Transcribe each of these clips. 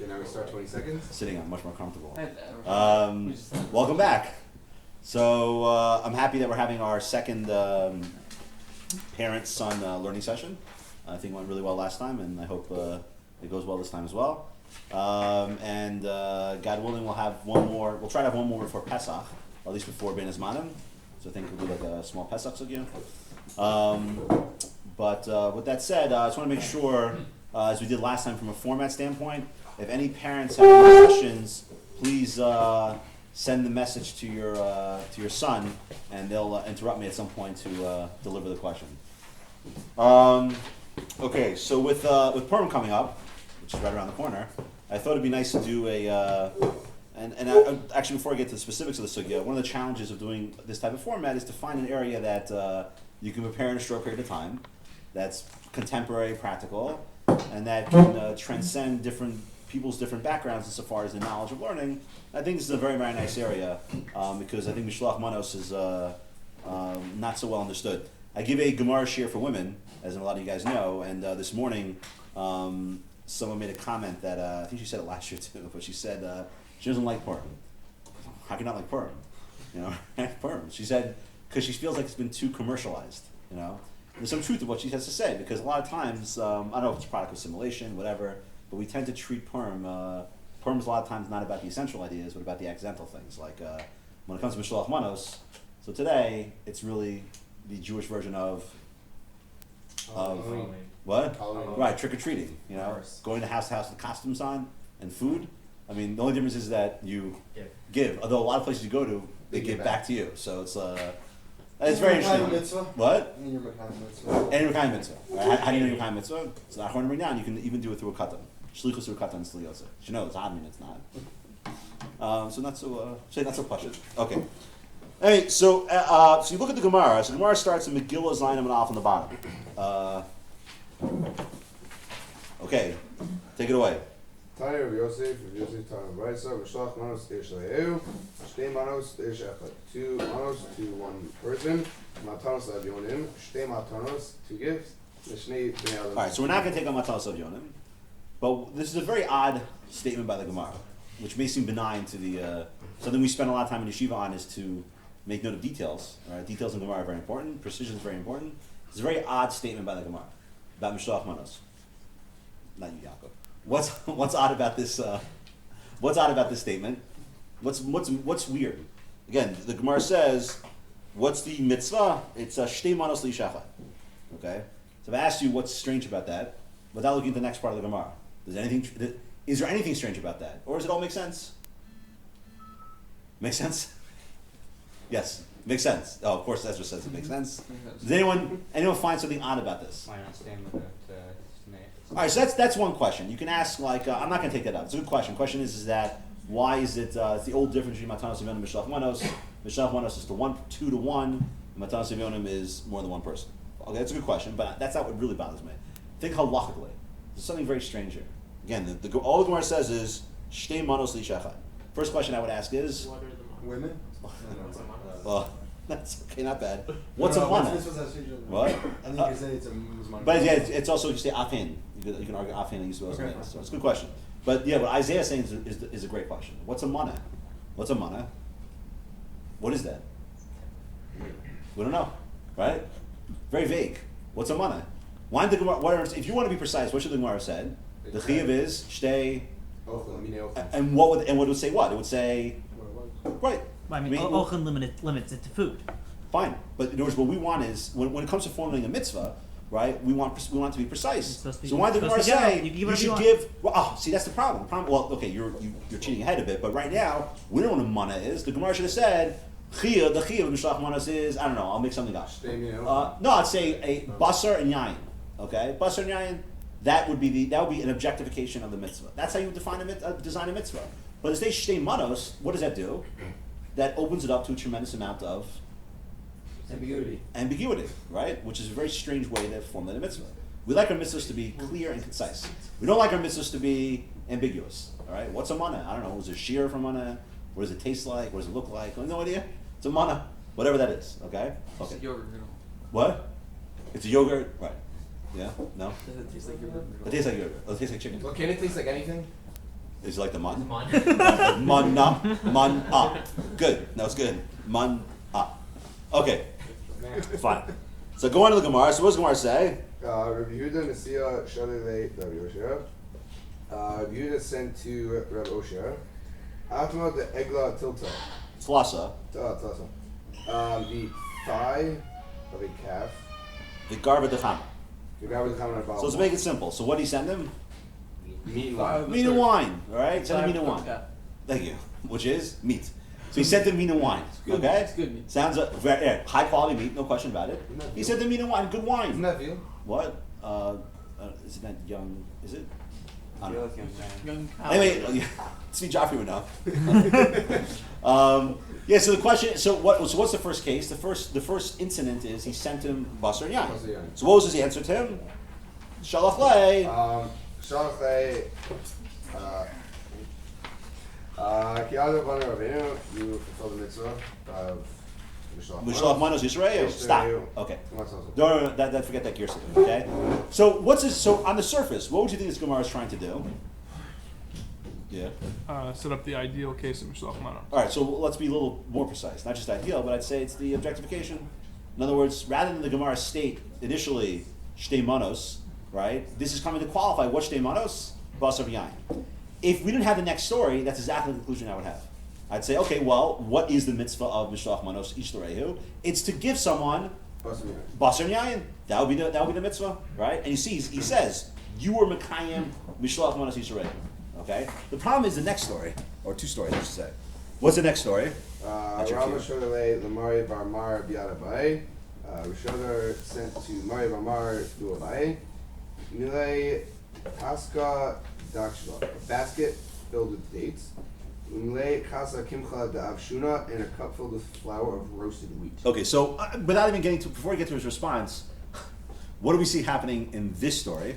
Okay, now we start 20 seconds. Sitting, I'm much more comfortable. Welcome Welcome back. So I'm happy that we're having our second parent-son learning session. I think it went really well last time, and I hope it goes well this time as well. And God willing, we'll have one more. We'll try to have one more before Pesach, or at least before Ben Azmanim. So I think it'll be like a small Pesach sugya. But with that said, I just want to make sure, as we did last time from a format standpoint, if any parents have any questions, please send the message to your son, and they'll interrupt me at some point to deliver the question. Okay, so with Purim coming up, which is right around the corner, I thought it'd be nice to do actually before I get to the specifics of the sugya, one of the challenges of doing this type of format is to find an area that you can prepare in a short period of time, that's contemporary, practical, and that can transcend different people's different backgrounds insofar as the knowledge of learning. I think this is a very, very nice area because I think Mishloach Manot is not so well understood. I give a Gemara shiur for women, as a lot of you guys know, and this morning someone made a comment that, I think she said it last year too, but she said she doesn't like Purim. How can you not like Purim? You know, Purim. She said, because she feels like it's been too commercialized, you know. There's some truth to what she has to say, because a lot of times, I don't know if it's a product of assimilation, whatever, but we tend to treat Purim, Purim's a lot of times not about the essential ideas, but about the accidental things, like when it comes to Mishloach Manot. So today, it's really the Jewish version of Halloween. What? Halloween. Right, trick-or-treating, you know, going to house with costumes on, and food. I mean, the only difference is that you give, although a lot of places you go to, they give back to you, so it's very interesting. Mitzvah? What? And your Makayim mitzvah. And your Makayim mitzvah. Right? How do you know your Makayim mitzvah? It's not hard to bring down. You can even do it through a katan. Shlichus through a katan sliyotza. You know, it's odd, I mean, it's not. So not so pashut. Okay. Hey, so you look at the Gemara. So the Gemara starts in Megillah Zayin and Aleph on the bottom. Okay, take it away. Tanya of Yosef Tanya Brisa, Mishloach Manos Ish Le'eu, Shtei Manos Ish Echad. 2 manos to one person, Matanos Avyonim, Shtei Matanos, 2 gifts, Mishnei Bnei Adam. Alright, so we're not going to take on Matanos Avyonim, but this is a very odd statement by the Gemara, which may seem benign to the, something we spend a lot of time in yeshiva on is to make note of details. Right? Details in Gemara are very important, precision is very important. It's a very odd statement by the Gemara about Mishloach Manos. Not you, Yaakov. What's odd about this? What's odd about this statement? What's weird? Again, the Gemara says, "What's the mitzvah?" It's a shtei manos li'ishachad. Okay. So if I asked you what's strange about that, without looking at the next part of the Gemara, is there anything strange about that, or does it all make sense? Make sense? Yes, makes sense. Oh, of course, Ezra says it makes sense. Does anyone find something odd about this? Why not stand with it? All right, so that's one question. You can ask, like, I'm not going to take that up. It's a good question. Question is that why is it, it's the old difference between Matanos Avyonim and Mishloach Manos. Mishloach Manos is 2 to 1, and Matanos Avyonim is more than one person. Okay, that's a good question, but that's not what really bothers me. Think halachically. There's something very strange here. Again, all the Gemara says is, Shtei Manos Li'ishachad. First question I would ask is... What are the Women? Well, that's okay, not bad. What's a mana? What? I think you say it's a Muzman. But yeah, it's also, you say afin. You can argue afin and use Okay. So it's a good question. But yeah, what Isaiah is saying is a great question. What's a mana? What's a mana? What is that? We don't know, right? Very vague. What's a mana? Why did the Gemara? If you want to be precise, what should the Gemara have said? The chiyuv is shtei. And what would it say? What it would say? Right. Well, I mean, Ochan limits it to food. Fine, but in other words, what we want is when it comes to formulating a mitzvah, right? We want it to be precise. So why did the Gemara say you should give? Well, see, that's the problem. Well, okay, you're cheating ahead a bit, but right now we don't know what a mana is. The Gemara should have said the chiyuv of Mishloach Manos is, I don't know. I'll make something up. No, I'd say a basar and yayin. Okay, basar and yayin. That would be an objectification of the mitzvah. That's how you design a mitzvah. But as they shtei manos, what does that do? That opens it up to a tremendous amount of ambiguity, right? Which is a very strange way to formulate a mitzvah. We like our mitzvahs to be clear and concise. We don't like our mitzvahs to be ambiguous. All right, what's a mana? I don't know. Is there shiur from mana? What does it taste like? What does it look like? I have no idea. It's a mana, whatever that is. Okay. It's a yogurt noodle. What? It's a yogurt, right? Yeah. No. Does it taste like yogurt noodle? It tastes like yogurt. It tastes like chicken. Well, can it taste like anything? Is it like the mun? Mon. Man. Good. That was good. Man. Okay. Fine. So go on to the Gemara. So what does the Gemara say? Rabbi Yehuda Nasiya Shalei Rabbi Oshia. Rabbi Yehuda sent to Rabbi Oshia. Atma the Egla Tilta. Tlasa. Tlasa. The thigh of a calf. The garba de chama. The guy was coming about. So let's make it simple. So what did he send him? Meat and wine. Meat and wine. All right. Send him meat and wine. Yeah. Thank you. Which is meat. So he sent them meat and wine. Good Okay. meat. It's good meat. Sounds very high quality meat. No question about it. He sent them meat and wine. Good wine. Isn't that veal? What? Isn't that young? Is it? I don't know. Young cow. Anyway, see Joffrey would know. Yeah. So the question. So what's the first case? The first incident is he sent him basar and yain. Basar yain. So what was his answer to him? Shalach lei. Shalach lei. Ki adu banu Rabbeinu, you fulfill the mitzvah of Mishloach Manot Yisrael. Stop. Okay. What's also? No, that forget that gear system. Okay. So what's this? So on the surface, what would you think this Gemara is trying to do? Yeah. Set up the ideal case of Mishloach Manot. All right. So let's be a little more precise. Not just ideal, but I'd say it's the objectification. In other words, rather than the Gemara state initially shtei manos, right? This is coming to qualify what shtei manos, basar v'yain. If we didn't have the next story, that's exactly the conclusion I would have. I'd say, okay, well, what is the mitzvah of Mishloach Manos Ishtarehu? It's to give someone basar yayin. That would be the mitzvah, right? And you see, he says, you were Mekayim Mishloach Manos Ishtarehu. Okay? The problem is the next story, or two stories, I should say. What's the next story? Rama Shodale Lamari Bar Mar Biada Bai. Rishoda sent to Mari Bar Mar to Abai. Milei Haska Dakshva, a basket filled with dates. Milei Kasa Kimcha Da'avshuna, and a cup filled with flour of roasted wheat. Okay, so without even getting to, before we get to his response, what do we see happening in this story?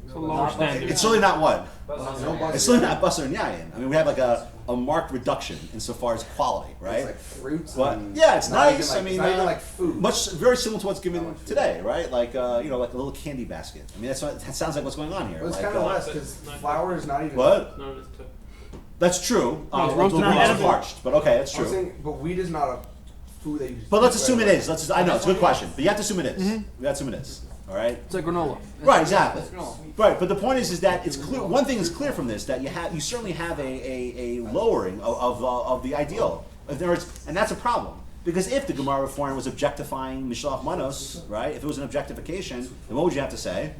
It's a lower standard. It's certainly not what? No It's certainly not basar and yayin. I mean, we have like a marked reduction insofar as quality, right? It's like fruits. But and yeah, it's not nice. Even like, I mean, it's not even like food. very similar to what's given Not like today, right? Like like a little candy basket. I mean, that sounds like what's going on here. But it's Like, kind of less because flour is not even. What? No, it's took. That's true. it's The roasted wheat not is edible. parched, but okay, that's I'm true. saying, but wheat is not a food that you. Just But let's eat assume right it away. is. I know it's a good question, but you have to assume it is. You have to assume it is. All right. It's like granola. Right, exactly. It's granola. Right, but the point is that it's clear. One thing is clear from this, that you certainly have a lowering of the ideal. In other words, and that's a problem, because if the Gemara Reform was objectifying Mishloach Manos, right? If it was an objectification, then what would you have to say?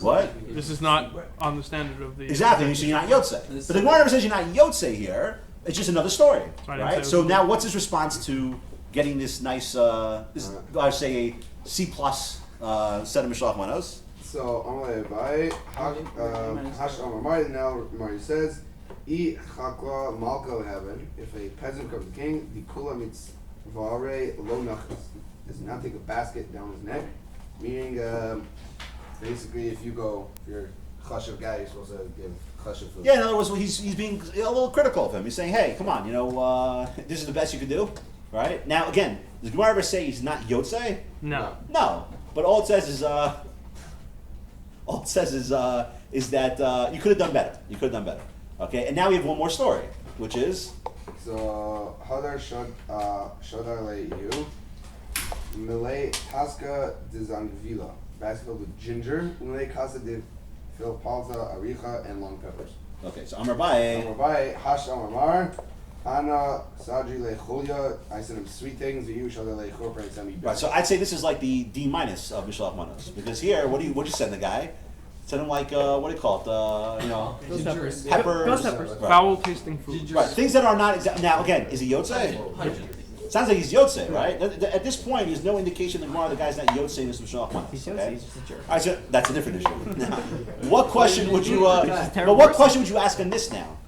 What? This is not on the standard of the. Exactly. You say you're not Yotze, but the Gemara never says you're not Yotze here. It's just another story, I didn't say right? it So was- now, what's his response to getting this nice, this I would say a C plus set of Mishloach Manos? So Amalei Bai Hash Amar now Mari says, "I Chakla Malka heaven. If a peasant comes to king, the Kula mitzvare lo nachas does not take a basket down his neck." Meaning, basically, if you're chashav guy, you're supposed to give chashav food. Yeah, in other words, he's being a little critical of him. He's saying, hey, come on, this is the best you can do, right? Now, again, does Gemara ever say he's not Yotze? No. No, but all it says is that you could have done better. You could have done better. Okay, and now we have one more story, which is So Hadar Shadar Le'yu Milei Taska de Zangvila, basket filled with ginger. Milei Casa de Filpalta, Aricha, and long peppers. okay. So Amar Baye. Amar Hash Amar Ana Sadri Lecholia. I sent him sweet things. You Shadar Lechor and send me. Right. So I'd say this is like the D minus of Mishloach Manos, because here, what do you send the guy? Send him like what do you call it? Ghost peppers. Peppers. Ghost peppers. Right. Foul tasting food. Right. Things that are not now. Again, is he Yotze? Sounds like he's Yotze, right? At this point, there's no indication that the guy's not Yotze in this Mishloach Manos. He's Okay? He's just a jerk. All right, so that's a different issue. Now, what question would you? But terrible what person. question would you ask on this now?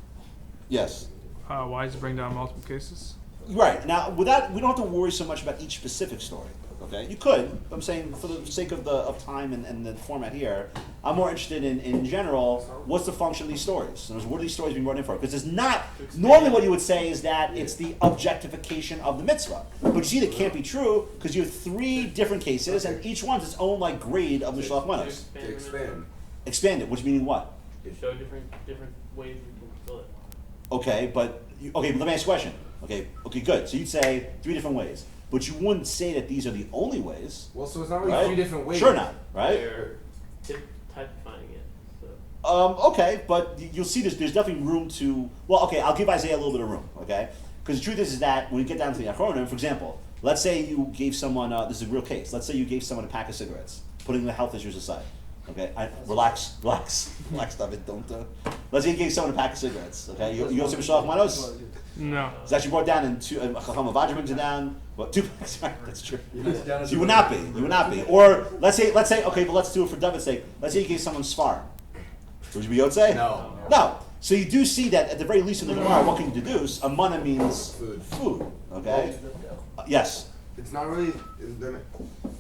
Yes. Why does it bring down multiple cases? Right. Now, we don't have to worry so much about each specific story. Okay, you could. But I'm saying for the sake of time and the format here, I'm more interested in general. What's the function of these stories? In other words, what are these stories being brought in for? Because it's not normally what you would say is that it's the objectification of the mitzvah. But you see, that can't be true because you have three different cases and each one's its own like grade of Mishloach Manos. To expand. Expanded, which meaning what? Show different ways you can fulfill it. Okay, but let me ask you a question. Okay, good. So you'd say 3 different ways, but you wouldn't say that these are the only ways. Well, so it's not really right? 3 different ways. Sure not, right? They're typifying it. So. Okay, but you'll see there's definitely room to. Well, okay, I'll give Isaiah a little bit of room. Okay, because the truth is that when you get down to the Achronim, for example, let's say you gave someone. This is a real case. Let's say you gave someone a pack of cigarettes, putting the health issues aside. Okay, relax, David. Don't. Let's say you gave someone a pack of cigarettes. Okay, you don't say Mishloach Manot. No. It's actually brought down in 2. Chacham Avadra brings it down. But 2 packs. Right, that's true. So You would not be. Or let's say. Okay, but let's do it for David's sake. Let's say you gave someone Sfar. Would you be Yotzei? No. So you do see that at the very least in the Gemara, what can you deduce? A mana means food. Okay. Yes. It's not really.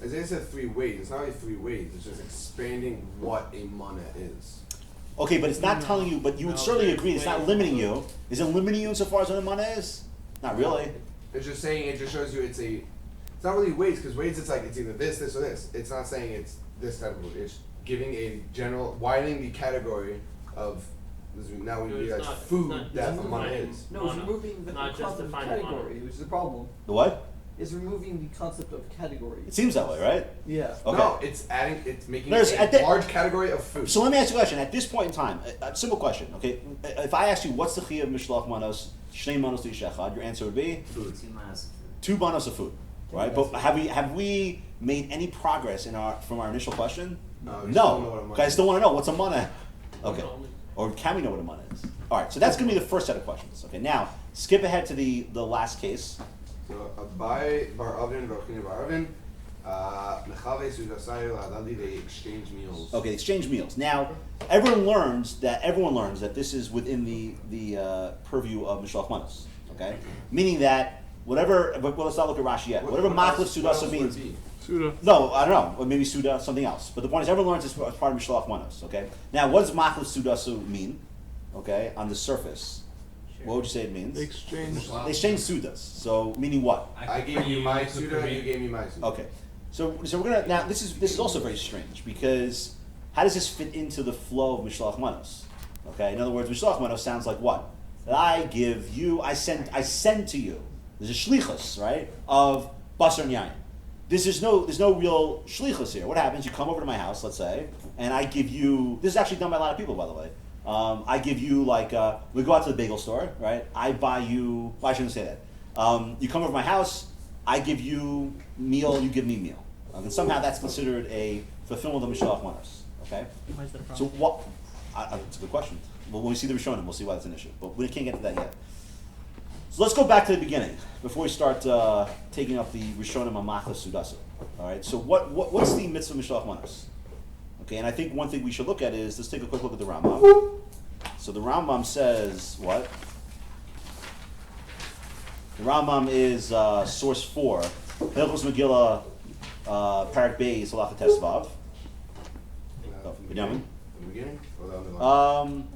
Isaiah said 3 ways. It's not really 3 ways. It's just expanding what a mana is. Okay, but it's not telling you. But you would certainly agree. It's not limiting you. Is it limiting you insofar as what a mana is? Not really. It's just saying. It just shows you it's a. It's not really weights because weights it's like it's either this, or this. It's not saying it's this type of food. It's giving a general widening the category of. Now we realize food that the mana is. No, it's removing the Not just concept of defining category, which is the problem. The what? It's removing the concept of category. It seems that way, right? Yeah. Okay. No, it's adding. It's making There's- a at the- large category of food. So let me ask you a question. At this point in time, a simple question. Okay, if I ask you what's the chiyuv of Mishloach Manos, Shnei Manos L'Ishechad, your answer would be Food. 2 manos of food, right? But have we made any progress from our initial question? No. we still don't know what a mana Okay, I is. still want to know what's a mana. Okay, No. or can we know what a mana is? All right, so that's going to be the first set of questions. Okay, now skip ahead to the last case. So Abai Bar Avin Bar Bar Avin, Mechave Sudasai Ladadi, they exchange meals. Okay, exchange meals. Now everyone learns that this is within the purview of Mishloach Manos. Okay, meaning that whatever. But let's not look at Rashi yet. Whatever Machlef Sudasa means. Suda. No, I don't know. Or maybe Suda, something else. But the point is, everyone learns this as part of Mishloach Manos. Okay. Now, what does Machlef Sudasu mean? Okay, on the surface, what would you say it means? They exchange. They exchange Sudas. So, meaning what? I gave you my Suda, you gave me my Suda. Okay. So we're gonna now. This is also very strange because how does this fit into the flow of Mishloach Manos? Okay. In other words, Mishloach Manos sounds like what? That I give you. I send to you. There's a shlichus, right? Of basar and yain. There's no real shlichus here. What happens? You come over to my house, let's say, and I give you. This is actually done by a lot of people, by the way. I give you we go out to the bagel store, right? I buy you. Well, I shouldn't say that. You come over to my house. I give you meal. You give me meal. And somehow that's considered a fulfillment of Mishloach Manos. Okay. Where's the problem? So what? It's a good question. Well, when we see the Rishonim, we'll see why that's an issue. But we can't get to that yet. So let's go back to the beginning before we start taking up the Rishonim on Machlef Sudasa. All right. So what's the mitzvah Mishloach Manos? Okay, and I think one thing we should look at is let's take a quick look at the Rambam. So the Rambam says what? The Rambam is source 4, Hilchos Megillah, Parak Beis, Halacha Tesvav. Benjamin? In the beginning? Or the underline?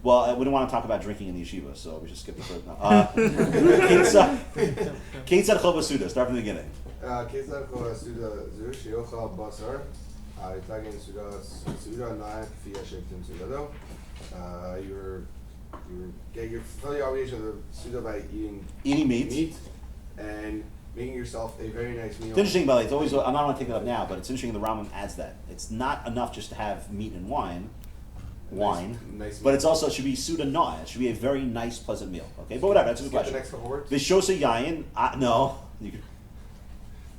Well, we don't want to talk about drinking in the yeshiva, so we should skip the first. Ketzad Chol Basuda. Start from the beginning. Ketzad Chol Suda Zu Sheyochal Basar. Itagin Suda Naya Kfi Yashevtim Sudado. You're fulfilling your obligation of the Suda by eating meat and making yourself a very nice meal. It's interesting, by the way. It's always. I'm not going to take that up now, but it's interesting. The Rambam adds that it's not enough just to have meat and wine, Nice but it's also it should be Suda Naya. It should be a very nice, pleasant meal. Okay, but whatever. That's a good Skip question. the next couple words. Vishosa Yayin. No. You can-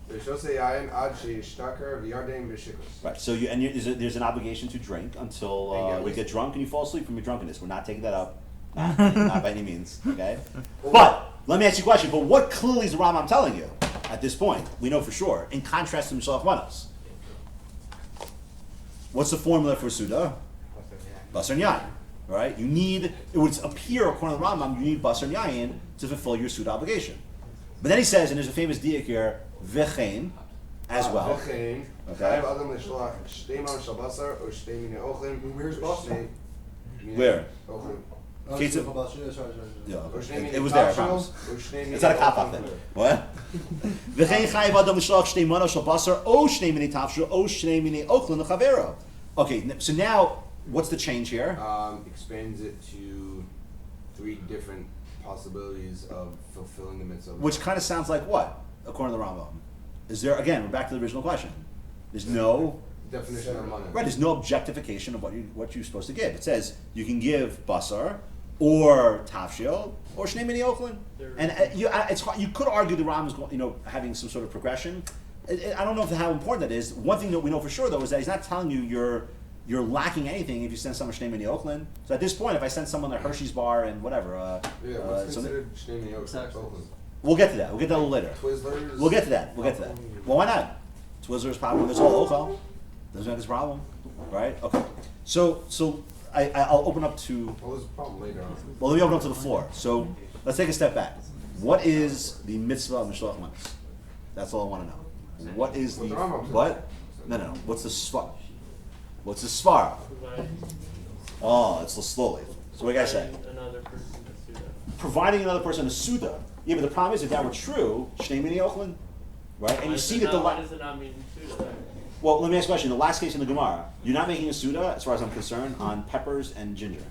V'shosei yayin ad she'yishtaker v'yardem v'shikos. Right. So there's an obligation to drink until And we get get drunk and you fall asleep from your drunkenness. We're not taking that up. Not by any means. Okay. But let me ask you a question. But what clearly is the Rambam telling you at this point? We know for sure. In contrast to Mishloach Manos, what's the formula for Suda? Basar and Yayin. Right. You need. It would appear according to the Rambam, you need Basar and Yayin to fulfill your Suda obligation. But then he says, and there's a famous diak here, V'chein, as well. V'chein. Okay. Chayav adam l'shloach shtei man shel basar or shtei minei ochlim. Where's basar? Where? Ochlim. Yeah. Or shtei minei It was there, I tafshel, promise. or shtei minei It's not a cop out ochlim. there. What? V'chein chayav adam l'shloach shtei mano shel basar o shnei minei tafshel o shnei minei ochlin l'chavero. Okay, so now What's the change here? Expands it to 3 different possibilities of fulfilling the mitzvah. Which kind of sounds like what, according to the Rambam? Is there, again, we're back to the original question. There's no, Definition of money. right, there's no objectification of what you're supposed to give. It says you can give basar, or tafshil, or shnei mini ochlin. And it's hard, you could argue the Rambam is having some sort of progression. I don't know how important that is. One thing that we know for sure though is that he's not telling you you're lacking anything if you send someone shnei mini ochlin. So at this point, if I send someone a Hershey's bar and whatever, What's considered shnei mini Exactly. ochlin? we'll get to that. We'll get to that a little later. Twizzlers. We'll get to that. Well, why not? Twizzlers probably there's all ochel. Doesn't have this problem, right? Okay. So I'll open up to. Well, there's a problem later on. Well, let me open up to the floor. So let's take a step back. What is the mitzvah of Mishloach Manot? That's all I want to know. What is the what? No. What's the svar? What's the svar? Oh, it's slowly. So what do you guys say? Another person to suda. Providing another person a suda. Yeah, but the problem is if that were true, shnei mini ochlin, right? And you see that the why does it not mean suda? well, let me ask a question. The last case in the Gemara, you're not making a suda, as far as I'm concerned, on peppers and ginger.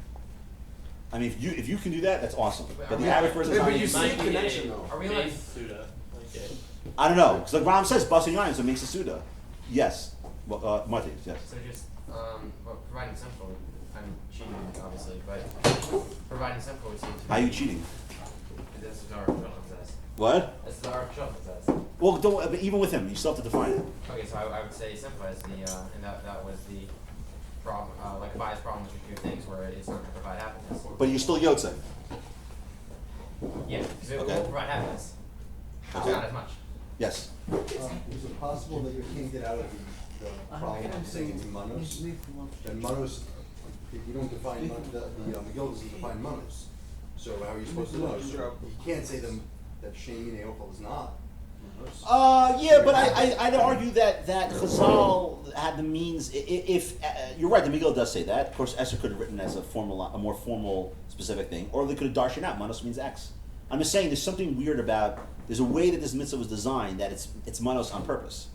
I mean, if you can do that, that's awesome. But the average person's Yeah, not but making you a see suda. a connection though. Are we like suda? Like I don't know, because like Ram says, busting your so it makes a suda. Yes. Well, Marty, yes. So just, well, providing simple, I'm cheating obviously, but providing simple would seem to be. How are you cheating? This is our Shulchan says. What? This is our Shulchan says. Well, don't, but even with him, you still have to define it. Okay, so I would say simple as the, and that was the problem, like a bias problem with the 2 things where it's not going to provide happiness. But you're still yotzei. Yeah, because it Okay. will provide happiness. But not as much. Yes. Is it possible that you can't get out of the problem of saying it's manos? And manos, if you don't define, the Migdal doesn't define manos. So how are you supposed to know? So you can't say them that shnei mini ochlin is not manos. Yeah, but I'd argue that Chazal had the means. If you're right, the Migdal does say that. Of course, Esther could have written as a more formal, specific thing, or they could have darshan out. Manos means X. I'm just saying, there's something weird about. There's a way that this mitzvah was designed that it's manos on purpose.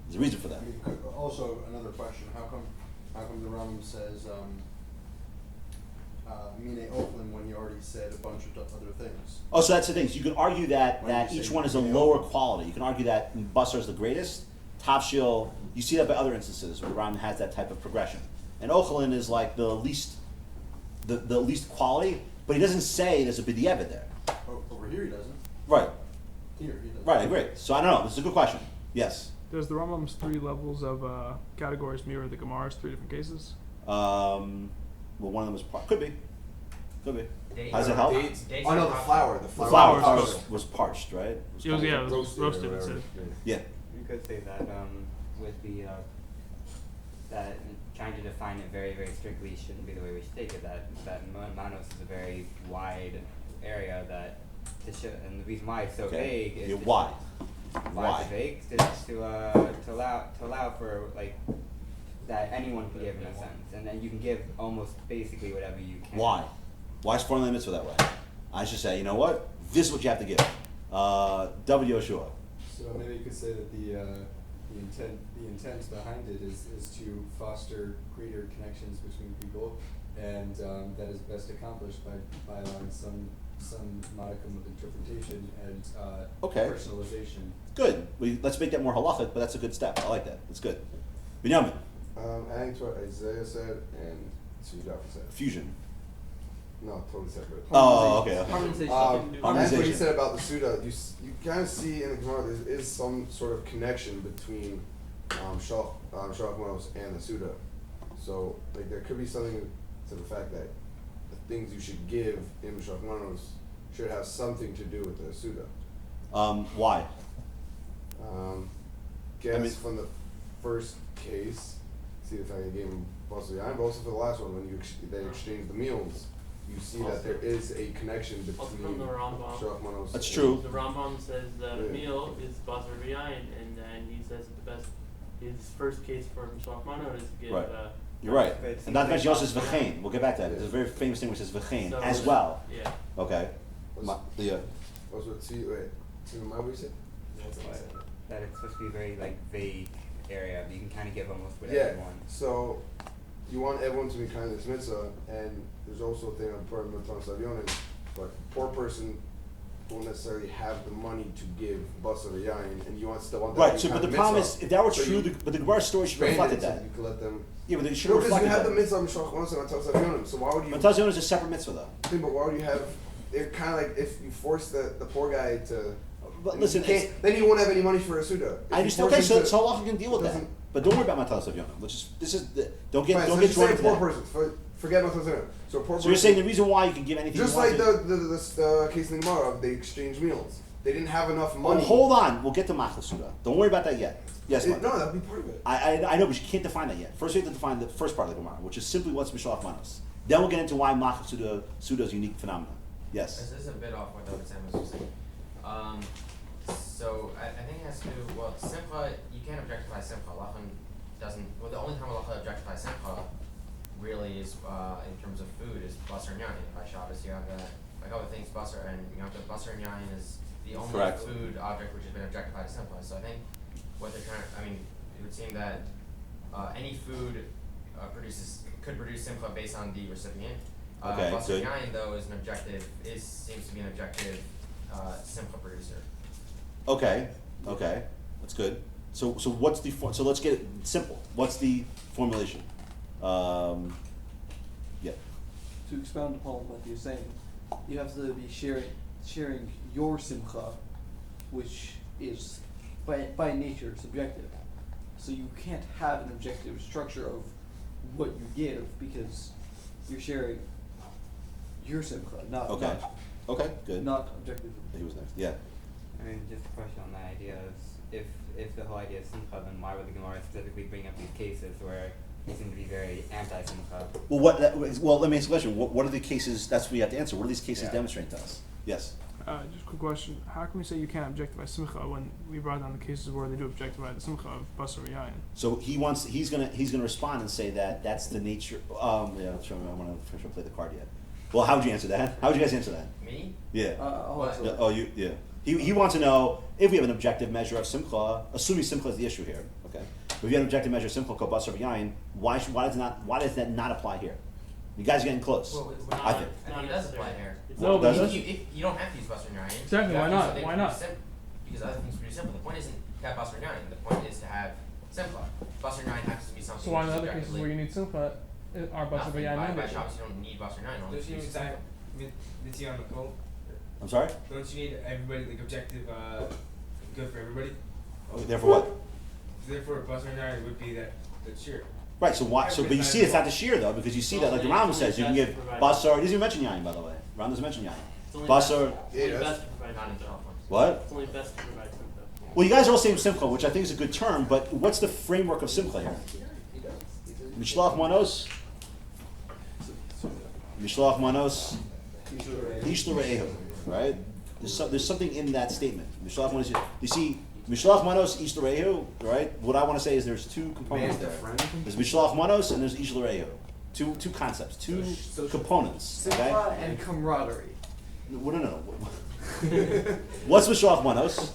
There's a reason for that. I mean, also, another question, how come the Rambam says, mine ochlin when he already said a bunch of other things? Oh, so that's the thing. So you can argue that Why do you each say one is a mine lower ochlin? quality. You can argue that basar is the greatest. Tafshil, you see that by other instances where the Rambam has that type of progression. And ochlin is like the least quality, but he doesn't say there's a b'diavad there. Over here he doesn't. Right. Here he doesn't. Right, I agree. So I don't know. This is a good question. Yes. Does the Rambam's 3 levels of categories mirror the Gemara's 3 different cases? Well, one of them was could be. Dates How does it are- help? dates Oh no, are the hot. flour. The The flour. flour Flour was parched, right? It was, kinda- yeah, it was Roasted or roasted whatever. instead. Yeah. You could say that with the that trying to define it very, very strictly shouldn't be the way we take it. That manos is a very wide area that to show, and the reason why it's so vague is Yeah, to why? why it's vague to allow for like that anyone can give in a sense, and then you can give almost basically whatever you can. Why? Why is formula mitzvah that way? I should say, you know what? This is what you have to give. W. Yoshua. So maybe you could say that the intent behind it is to foster greater connections between people, and that is best accomplished by allowing some modicum of interpretation and Okay. personalization. Good. Let's make that more halachic, but that's a good step. I like that. That's good. Binyamin. Adding to what Isaiah said and Tzidkah said. Fusion. No, totally separate. Oh, okay. Harmonization. That's what he Harmonization. said about the Suda. You kind of see in the Gemara there is some sort of connection between Mishloach Manot and the Suda. So like there could be something to the fact that the things you should give in Mishloach Manot should have something to do with the Suda. Why? Guess from the first case, see the fact they gave him Basar Yain, but also for the last one when they exchanged the meals. You see that there is a connection Also between from the Rambam. Mishloach Manot. That's and- true. The Rambam says the Yeah. meal is basar v'yayin, and then he says the best. His first case for Mishloach Manot is to give. Right. You're right. But it And not to seems mention like also says v'chein. We'll get back to that. There's a very famous thing which says v'chein So- as well. Yeah. Okay. What's- Yeah. What's what what you said? That it's supposed to be a very like vague area, but you can kind of give almost whatever Yeah. you want. So you want everyone to be kind of this mitzvah, and there's also a thing on poor Matanos Avyonim, but poor person won't necessarily have the money to give basar yayin, and you want still want that Right. to be So, but kind the of problem mitzvah. is, if that were So true, you but the Gemara story should have expanded reflected it so that. you could let them. Yeah, but it should No, have because you reflected have the that. mitzvah of Mishloach Manot and Matanos Avyonim, so why would you? Matanos Avyonim is a separate mitzvah, though. Thing, but why would you have? They're kind of like if you force the poor guy to. But and listen, you can't, then you won't have any money for a suda. I understand. Okay, so Allah can deal with that. doesn't- But don't worry about Matanos Avyonim. Don't get Fine, don't so get just drawn say into poor that. person. Forget Matanos Avyonim. So a poor So person. you're saying the reason why you can give anything Just you want like to, the case in the Gemara of they exchange meals. They didn't have enough Oh, money. hold on, we'll get to Machlas Suda. Don't worry about that yet. Yes, Mike. No, that'd be part of it. I know, but you can't define that yet. First, we have to define the first part of the Gemara, which is simply what's Mishloach Manos. Then we'll get into why Machlas Suda is a unique phenomenon. Yes. This is a bit off what David Sam was saying. So I think it has to do, well, Simcha, you can't objectify Simcha. Lachlan doesn't, well, the only time Lachlan objectifies Simcha really is, in terms of food, is Basar and Yain. By Shabbos, you have a couple of things, Basar, and you have the Basar and Yain is the only Correct. food object which has been objectified as Simcha. So I think what they're trying to, I mean, it would seem that any food could produce Simcha based on the recipient. Okay, Basar good. Yain, though, seems to be an objective Simcha producer. Okay. That's good. So what's the so let's get it simple. What's the formulation? Yeah. To expound upon what you're saying, you have to be sharing your simcha, which is by nature subjective. So you can't have an objective structure of what you give because you're sharing your simcha, not Okay. Okay. Good. not objective. He was next. Yeah. I mean, just a question on that idea is, if the whole idea is simcha, then why would the Gemara specifically bring up these cases where they seem to be very anti-simcha? Well, let me ask a question. What are the cases? That's what we have to answer. What are these cases Yeah. demonstrating to us? Yes. Just a quick question. How can we say you can't objectify simcha when we brought down the cases where they do objectify the simcha of basar yayin? So he's gonna respond and say that that's the nature. Yeah, I want to finish play the card yet. Well, how would you answer that? How would you guys answer that? Me? Yeah. What? Yeah, oh, you. Yeah. He wants to know if we have an objective measure of simcha, assuming simcha is the issue here. Okay. If we have an objective measure of simcha called basar yayin, why does that not apply here? You guys are getting close. Well, I think. I think it does apply here. No, but If you don't have to use Basar Yain. Exactly, you have why to use not? something Why pretty not? Because other things are pretty simple. The point isn't to have Basar Yain. The point is to have Simcha. Basar Yain has to be something So why in which is other cases objectively where you need simcha, are basar nothing. yayin By mandated? Shabbos you don't need Basar Yain. Only Don't you use need Simcha. Nicole? I'm sorry. Don't you need everybody, like, objective, good for everybody? Therefore what? Therefore, Basar Yain would be that shiur. Right. So why? So but you see, it's not the shear though, because you see that like the Rambam says you can give basar. He doesn't even mention yayin, by the way. Rambam doesn't mention yayin. It's only Basar. best, only best to provide Not in simcha. California. What? It's only best to provide simcha. Well, you guys are all saying simcha, which I think is a good term, but what's the framework of simcha here? Mishloach Manos. Mishloach Manos. Ish l're'ehu. Right? There's something in that statement. Mishloach Manos. You see, Mishloach Manos, Ish l're'ehu. Right? What I want to say is there's two components there. There's Mishloach Manos and there's Ish l're'ehu. Two concepts, two components. Okay? Simcha and camaraderie. No. What's Mishloach Manos?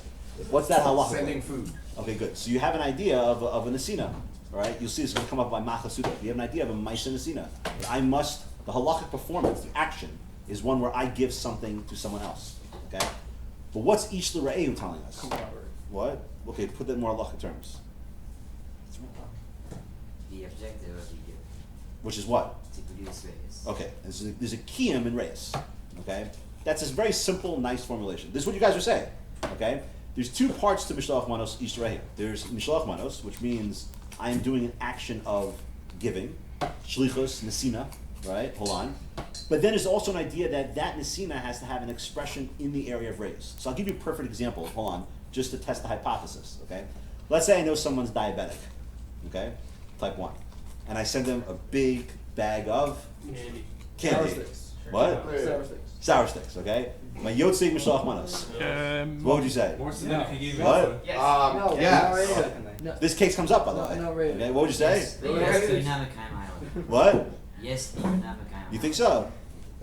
What's that halacha? Sending food. Okay, good. So you have an idea of a nesina, right? You'll see it's going to come up by Machasuda. You have an idea of a Maisha nesina. The halachic performance, the action, is one where I give something to someone else. Okay? But what's Ish l'Re'ehu telling us? Camaraderie. What? Okay, put that in more halachic terms. The objective of the gift, Which is what? to produce rays. Okay, there's a kiyum in reis. Okay? That's a very simple, nice formulation. This is what you guys are saying. Okay? There's two parts to Mishloach Manos Ish l'Re'ehu. There's Mishloach Manos, which means I am doing an action of giving. Shlichus, nesina, right? Hold on. But then there's also an idea that nesina has to have an expression in the area of reis. So I'll give you a perfect example. Hold on, just to test the hypothesis. Okay? Let's say I know someone's diabetic. Okay? Type 1. And I send them a big bag of Candy. candy. Sour sticks. What? Sour sticks. Sour sticks, okay? My Yotzei Mishloach Manos. What would you say? More so than if you gave What? it. Yes. No, yes. not really. Definitely. No. This case comes up, by the No, way. not really. Okay, what would you say? Yes, yes, to Namakai Island. What? Yes, to Namakai Island. You think so?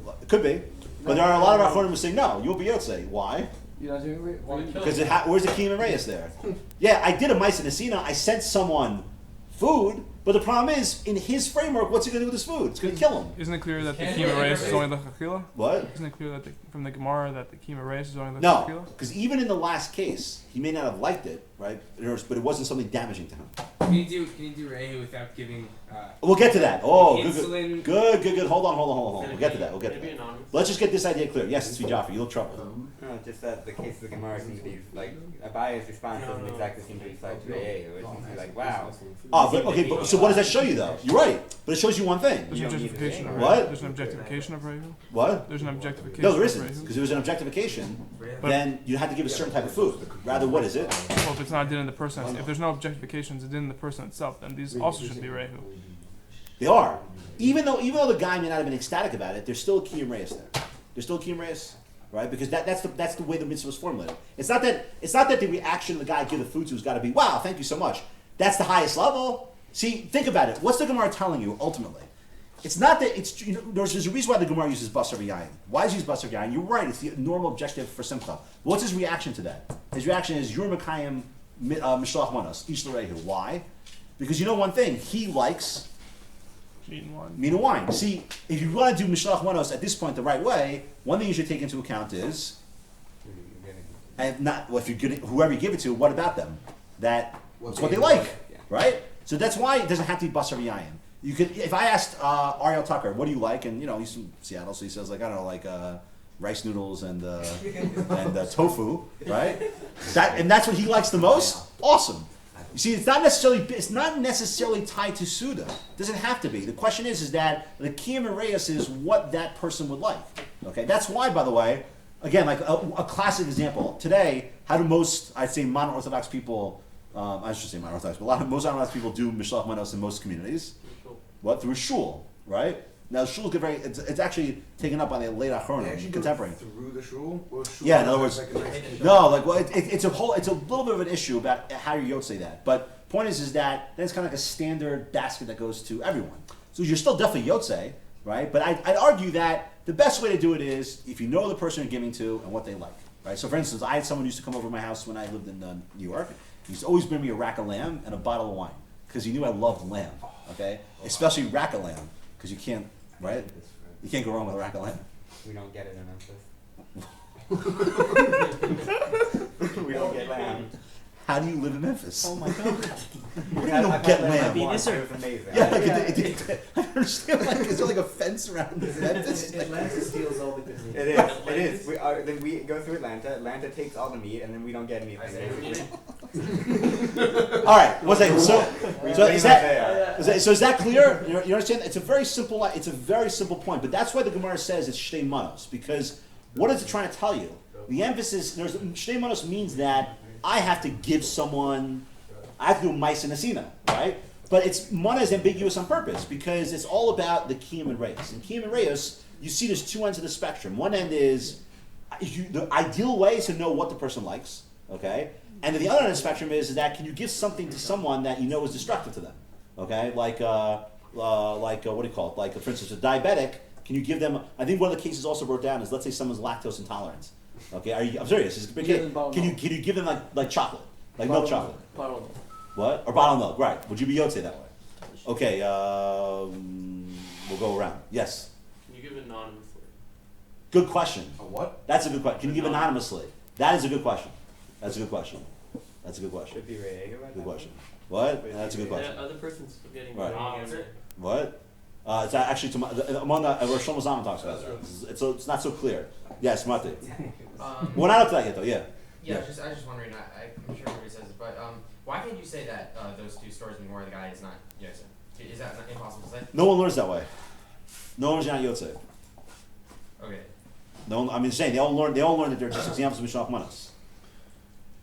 Well, it could be. But there are a lot of our Achronim who say, no, you'll be Yotzei. Why? You're not doing it. Wanna kill Because where's the Kiyum and Reyes there? Yeah, I did a Maisa Nesina. I sent someone food, But the problem is, in his framework, what's he going to do with his food? It's going to kill him. Isn't it clear that the Can't kima do it. reis is only lechachila? What? Isn't it clear that from the Gemara that the kima reis is only No, lechachila? because even in the last case, he may not have liked it, right? But it wasn't something damaging to him. Can you do rehu without giving? We'll get to that. Oh, Insulin. good. Hold on. We'll get to that. We'll get to Maybe that. anonymous. Let's just get this idea clear. Yes, it's Jaffa. You look troubled. No, just that the case of the Gemara seems to be like Abaya's response doesn't exactly seem to reflect Re'eh, which seems to be like, wow. Oh, but okay. But, so what does that show you, though? You're right, but it shows you one thing. There's an objectification of What? Rehu. There's an objectification of Rehu. What? There's an objectification No, there of isn't, Rehu. because it was an objectification. But- Then you had to give a certain type of food. Rather, what is it? Well, if it's not din in the person, if there's no objectification, it's a din in the person itself, then these also should be Rehu. They are. Even though the guy may not have been ecstatic about it, there's still a kiyum reis there. There's still a kiyum reis, right? Because that's the way the mitzvah was formulated. It's not that the reaction the guy give the food to has got to be, wow, thank you so much. That's the highest level. See, think about it. What's the Gemara telling you ultimately? It's not that it's there's a reason why the Gemara uses basar v'yayin. Why does he use basar v'yayin? You're right. It's the normal objective for simcha. What's his reaction to that? His reaction is Yur Mekayim Mishloach Manot Ish L'Rehu. Why? Because you know one thing. He likes meat and wine. See, if you want to do Mishloach Manos at this point the right way, one thing you should take into account is, and not well, if you're getting whoever you give it to, what about them? That's what they like, right? So that's why it doesn't have to be basar v'yayin. You could, if I asked Ariel Tucker, what do you like, and he's from Seattle, so he says like I don't know, like rice noodles and tofu, right? That's what he likes the most. Awesome. You see, it's not necessarily tied to Suda. It doesn't have to be. The question is that the Kiyam and Reyes is what that person would like. Okay, that's why, by the way, again, like a classic example. Today, how do most, I'd say, mono-Orthodox people, I should say mono-Orthodox, but most mono-Orthodox people do Mishloach Manos in most communities? What? Through a shul, right? Now, shul get very, it's actually taken up by the late Achronim, contemporary. Through the shul? Or shul Yeah, in other words, no, like, well, it's a little bit of an issue about how you say that. But point is that then it's kind of like a standard basket that goes to everyone. So you're still definitely Yotze, right? But I'd argue that the best way to do it is if you know the person you're giving to and what they like, right? So for instance, I had someone who used to come over to my house when I lived in New York. He used to always bring me a rack of lamb and a bottle of wine because he knew I loved lamb, okay? Especially rack of lamb because you can't, right? You can't go wrong with a rack of lamb. We don't get it in Memphis. We don't get lamb. How do you live in Memphis? Oh my God. What do you don't get lamb? It was amazing. Yeah, I understand. Like, is there like a fence around Memphis? Atlanta steals all the good meat. It is. Then we go through Atlanta. Atlanta takes all the meat, and then we don't get anything. All right, one second. So is that clear? You understand? It's a very simple point, but that's why the Gemara says it's shtei manos, because what is it trying to tell you? The emphasis, shtei manos means that I have to give someone, I have to do mais and asina, right? But mana is ambiguous on purpose because it's all about the kiyum and reyes. In kiyum and reyes, you see there's two ends of the spectrum. One end is the ideal way is to know what the person likes, okay? And then the other end of the spectrum is that can you give something to someone that you know is destructive to them, okay? Like what do you call it? Like for instance, a diabetic. Can you give them? I think one of the cases also wrote down is let's say someone's lactose intolerant. Okay, I'm serious. Can you give them like chocolate, like milk chocolate? Bottle of milk. What? Or bottle of milk? Right? Would you be Yotze that way? Okay, we'll go around. Yes. Can you give anonymously? Good question. A what? That's a good question. Can you give anonymously? That is a good question. That's a good question. That's a good question. Should be Re'eh. Good question. What? That's a good question. The other person's getting Right. wrong answer. What? It's actually among the Rosh Hashanah Zaman talks about it. It's not so clear. Yes, Mate. We're not up to that yet, though. Yeah. Yeah, I was just wondering. I'm sure everybody says it, but why can't you say that those two stories in where the guy is not Yotze? Is that not impossible to say? No one learns that way. No one's not Yotze. Okay. No one, I mean, saying they all learn that they're just examples of Mishloach Manos.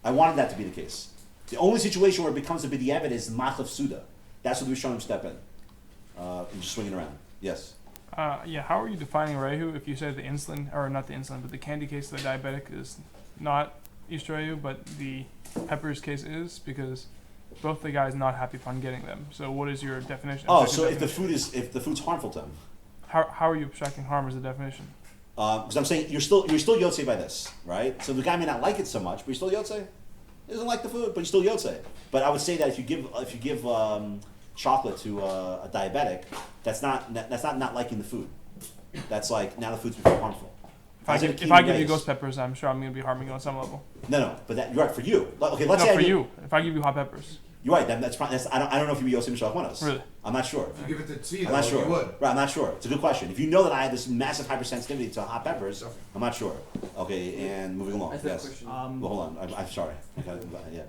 I wanted that to be the case. The only situation where it becomes a b'diavad is machlef suda. That's what the Rishonim step in. And just swinging around. Yes. Yeah, how are you defining Rehu if you say the insulin, or not the insulin, but the candy case of the diabetic is not East Rehu, but the peppers case is? Because both the guys not happy upon getting them. So what is your definition? Oh, so if the food's harmful to them. How are you abstracting harm as a definition? Because I'm saying you're still Yotze by this, right? So the guy may not like it so much, but you're still Yotze. He doesn't like the food, but you're still Yotze. But I would say that if you give chocolate to a diabetic, that's not liking the food. That's like now the food's become harmful. If I give you ghost peppers, I'm sure I'm going to be harming you on some level. No, but you're right for you. Okay, let's no, say for you. If I give you hot peppers. You're right. That's I don't know if you'd be Yosef Mishloach Manot. Really? I'm not sure. If you give it to tea, I'm not sure. you would. Right, I'm not sure. It's a good question. If you know that I have this massive hypersensitivity to hot peppers, I'm not sure. Okay, and moving along. Yes. Well, hold on. I'm sorry. Okay, yeah.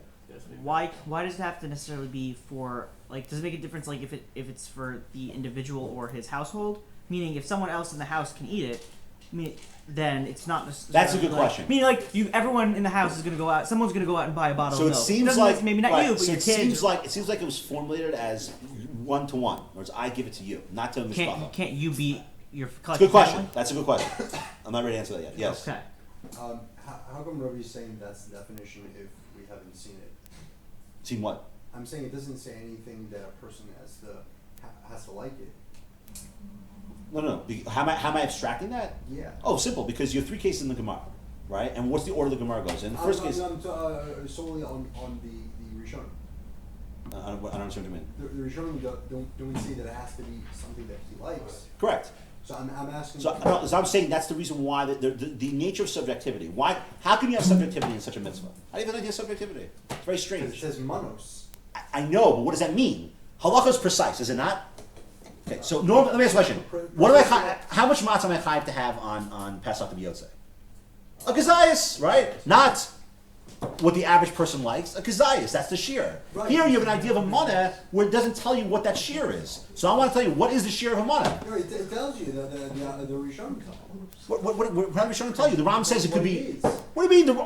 Why does it have to necessarily be for, like, does it make a difference, like, if it's for the individual or his household? Meaning, if someone else in the house can eat it, then it's not necessarily. That's a good question. Meaning, like, everyone in the house is going to go out. Someone's going to go out and buy a bottle of milk. So it seems Doesn't like maybe not you, but so your it kids. seems like it was formulated as 1-to-1, whereas I give it to you, not to Mishpacha. Can't you be your It's a collective good question. family? That's a good question. I'm not ready to answer that yet. Yes. Okay. How come Robbie's saying that's the definition if we haven't seen it? Seen what? I'm saying it doesn't say anything that a person has to like it. No. How am I abstracting that? Yeah. Oh, simple. Because you have 3 cases in the Gemara, right? And what's the order the Gemara goes in? The first case. I'm solely on the Rishonim. I don't understand what you mean. The Rishonim don't say that it has to be something that he likes. Correct. So I'm asking. So I'm saying that's the reason why the nature of subjectivity. Why? How can you have subjectivity in such a mitzvah? How do you have an idea of subjectivity? It's very strange. It says manos. I know, but what does that mean? Halacha is precise, is it not? Okay, so normally, let me ask a question. What do how much matzah am I chayav to have on Pesach to B'yotzei? A kazayas, right? Not what the average person likes. A kazayas, that's the shiur. Right. Here you have an idea of a mana where it doesn't tell you what that shiur is. So I want to tell you, what is the shiur of a mana? No, it tells you the Rishonim. What does the Rishonim tell you? The Ram says it could be. What do you mean?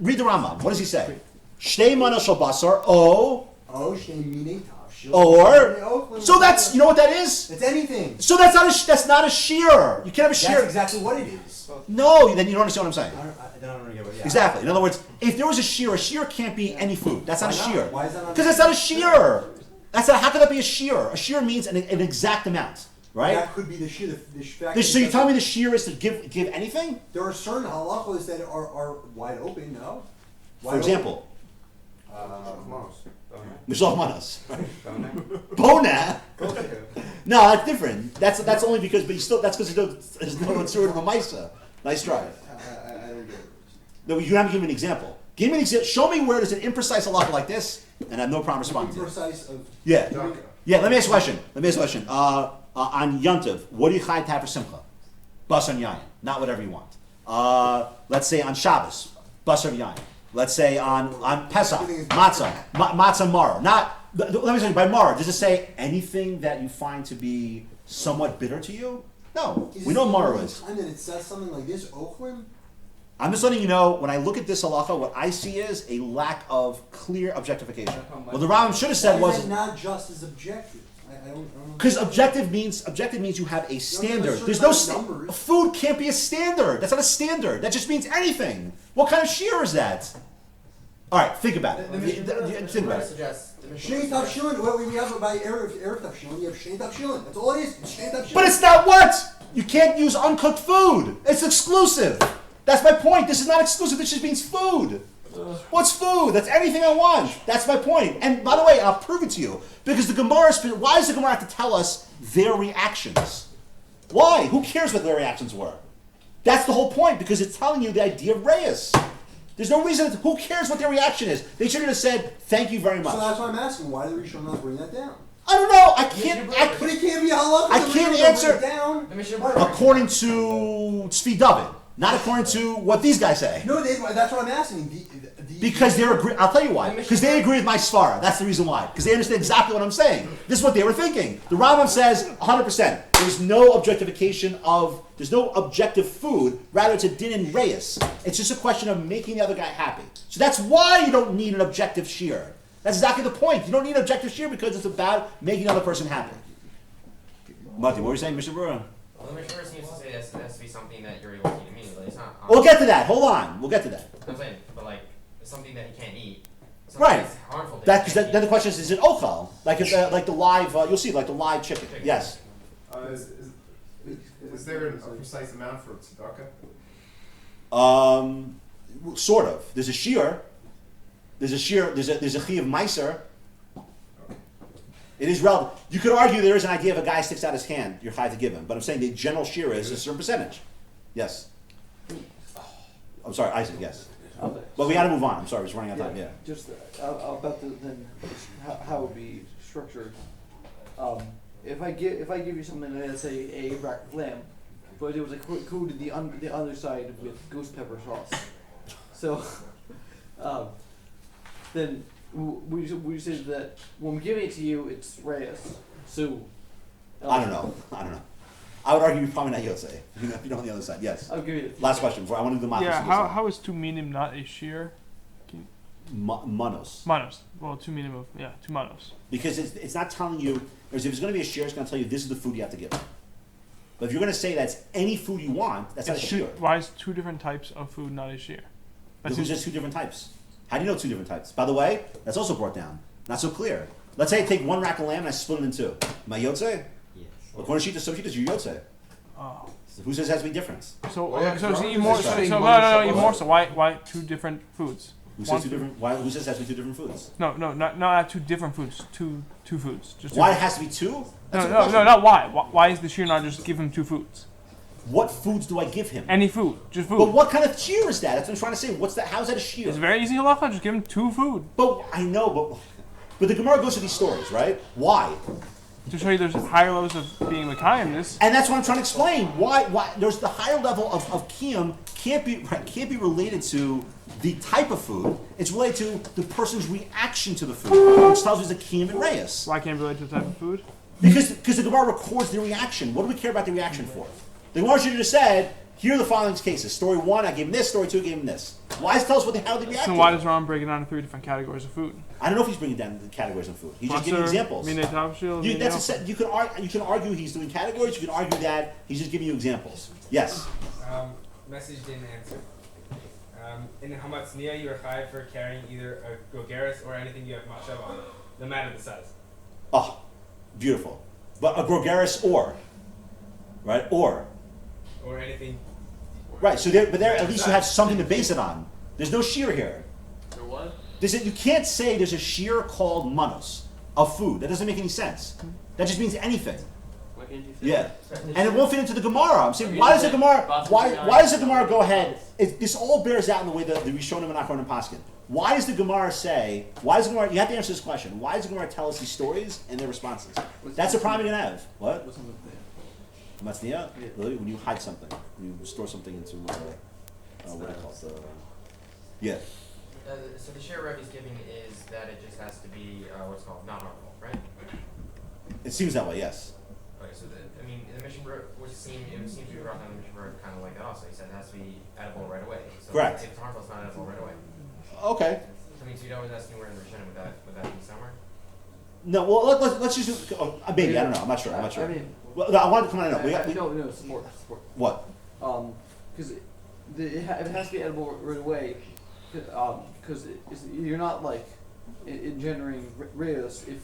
Read the Rambam. What does he say? Shtei mana shel basar o. Oh, shtei minei tav. Or so that's you know what that is? It's anything. So that's not a shiur. You can't have a shiur. That's exactly what it is. No, then you don't understand what I'm saying. I don't get what. Yeah. Exactly. In other words, if there was a shiur can't be any food. That's not a shiur. Why is that not? Because that's not a shiur. That's not. How could that be a shiur? A shiur means an exact amount, right? That could be the shiur. So you tell me the shiur is to give anything? There are certain halachos that are wide open. No. For example. Mishloach Manot. Bona. No, that's different. That's only because, but you still that's because there's no sort of a ma'isa. Nice try. I don't get it. No, you haven't given me an example. Give me an example. Show me where there's an imprecise halacha like this, and I have no problem responding to it. Imprecise of. Yeah. Yeah. Let me ask a question. On Yontiv, what do you chayv to have for simcha? Basar yayin, not whatever you want. Let's say on Shabbos, basar yayin. Let's say on Pesach, matzah mar. Let me say by mar. Does it say anything that you find to be somewhat bitter to you? No. We know mar is. And then it says something like this, ochlim. I'm just letting you know, when I look at this halacha, what I see is a lack of clear objectification. What the Rambam should have said Why was. is that not just as objective? I don't Because objective means you have a standard. There's no food can't be a standard. That's not a standard. That just means anything. What kind of shiur is that? All right, think about it. Think about it. Shnei tavshilin. We have by erev tavshilin. You have shnei tavshilin. That's all it is. It's shnei tavshilin. But it's not what you can't use uncooked food. It's exclusive. That's my point. This is not exclusive. This just means food. What's food? That's anything I want. That's my point. And by the way, I'll prove it to you. Because the Gemara, why does the Gemara have to tell us their reactions? Why? Who cares what their reactions were? That's the whole point, because it's telling you the idea of reyes. There's no reason, who cares what their reaction is? They should have said, thank you very much. So that's why I'm asking, why do the Rishon not bring that down? I don't know. I can't. But it can't be halakha. I can't answer down. according to Tzvi David, not according to what these guys say. No, that's what I'm asking. Because they're agree. I'll tell you why. Because they agree with my svara. That's the reason why. Because they understand exactly what I'm saying. This is what they were thinking. The Rambam says 100%. There's no objectification of. There's no objective food. Rather, it's a din and reyes. It's just a question of making the other guy happy. So that's why you don't need an objective shiur. That's exactly the point. You don't need an objective shiur because it's about making the other person happy. Mati, what were you saying, Mr. Brewer? Well, the Mishnah seems to say that it has to be something that you're able to eat immediately. It's not. We'll get to that. Hold on. We'll get to that. I'm saying, but like something that he can't eat. Right. That's harmful. Then the question is it ochal? Like the live, you'll see, like the live chicken. Yes. Is there a precise amount for tzedakah? Sort of. There's a shiur. There's a chi of meiser. It is relevant. You could argue there is an idea if a guy sticks out his hand, you're high to give him. But I'm saying the general shiur is a certain percentage. Yes. I'm sorry, Isaac. Yes. Okay. But we got to move on. I'm sorry, we're just running out of time. Yeah. Just about then how it would be structured. If I give you something, let's say a rack of lamb, but it was coated the other side with ghost pepper sauce. So, then we say that when I'm giving it to you, it's reyes. So. I don't know. I would argue you're probably not Yotze. If you know on the other side. Yes. I'll give you it. Last question. I want to do the manos. Yeah, how is talmidim not a shiur? Manos. Manos. Well, talmidim of two manos. Because it's not telling you. If it's going to be a shiur, it's going to tell you this is the food you have to give. But if you're going to say that's any food you want, that's not a shiur. Why is 2 different types of food not a shiur? Who's just 2 different types? How do you know 2 different types? By the way, that's also brought down. Not so clear. Let's say I take 1 rack of lamb and I split it in 2. Am I Yotze? Yes. According to Shitas, you're Yotze. Oh. So who says it has to be different? So yeah, so it's even wrong. more. It's So saying no, minus even more. So why 2 different foods? Who says 2 different? Who says it has to be 2 different foods? No, not 2 different foods. Two foods. Just Why it two. has to be 2? No, not why. Why is the shiur not just give him 2 foods? What foods do I give him? Any food, just food. But what kind of shiur is that? That's what I'm trying to say. What's that? How's that a shiur? It's very easy halacha. Just give him 2 food. But I know, but the Gemara goes to these stories, right? Why? To show you there's higher levels of being Mekayim this. And that's what I'm trying to explain. Why there's the higher level of kiyum can't be related to the type of food. It's related to the person's reaction to the food, which tells us the kiyum and reyes. Why can't it relate to the type of food? Because the Gemara records the reaction. What do we care about the reaction for? The Gemara should have just said, here are the following cases. Story 1, I gave him this. Story 2, I gave him this. Why does it tell us how they react? So why does Ram break it down into 3 different categories of food? I don't know if he's bringing down the categories of food. He's just giving examples. You can argue he's doing categories. You can argue that he's just giving you examples. Yes. Message didn't answer. In Hamatzniya, you are chayav for carrying either a grogeris or anything you have mashav on, no matter the size. Oh, beautiful. But a grogeris right? Or anything. Right. So there at least you have something to base it on. There's no shiur here. There what? You can't say there's a shiur called manos of food. That doesn't make any sense. That just means anything. Why can't you say Yeah, that? and it won't fit into the Gemara. I'm saying, why does the Gemara go ahead? This all bears out in the way the Rishonim and Achronim paskin. Why does the Gemara say? Why does the Gemara? You have to answer this question. Why does the Gemara tell us these stories and their responses? That's the problem you're gonna have. What? Matzniya? Really? When you hide something, when you store something into what do you call it? Yeah. So the shiur Rebbe is giving is that it just has to be what's called not harmful, right? It seems that way. Yes. Okay, so the Mishnah would seem to be brought down the Mishnah kind of like that also. He said it has to be edible right away. So Correct. If it's harmful, it's not edible right away. Okay. So you'd always ask me where in the Mishnah would that be somewhere? No. Well, let's just maybe I don't know. I'm not sure. I mean, well, no, I wanted to come on. No, support. What? Because it has to be edible right away. Because you're not like engendering reyes if.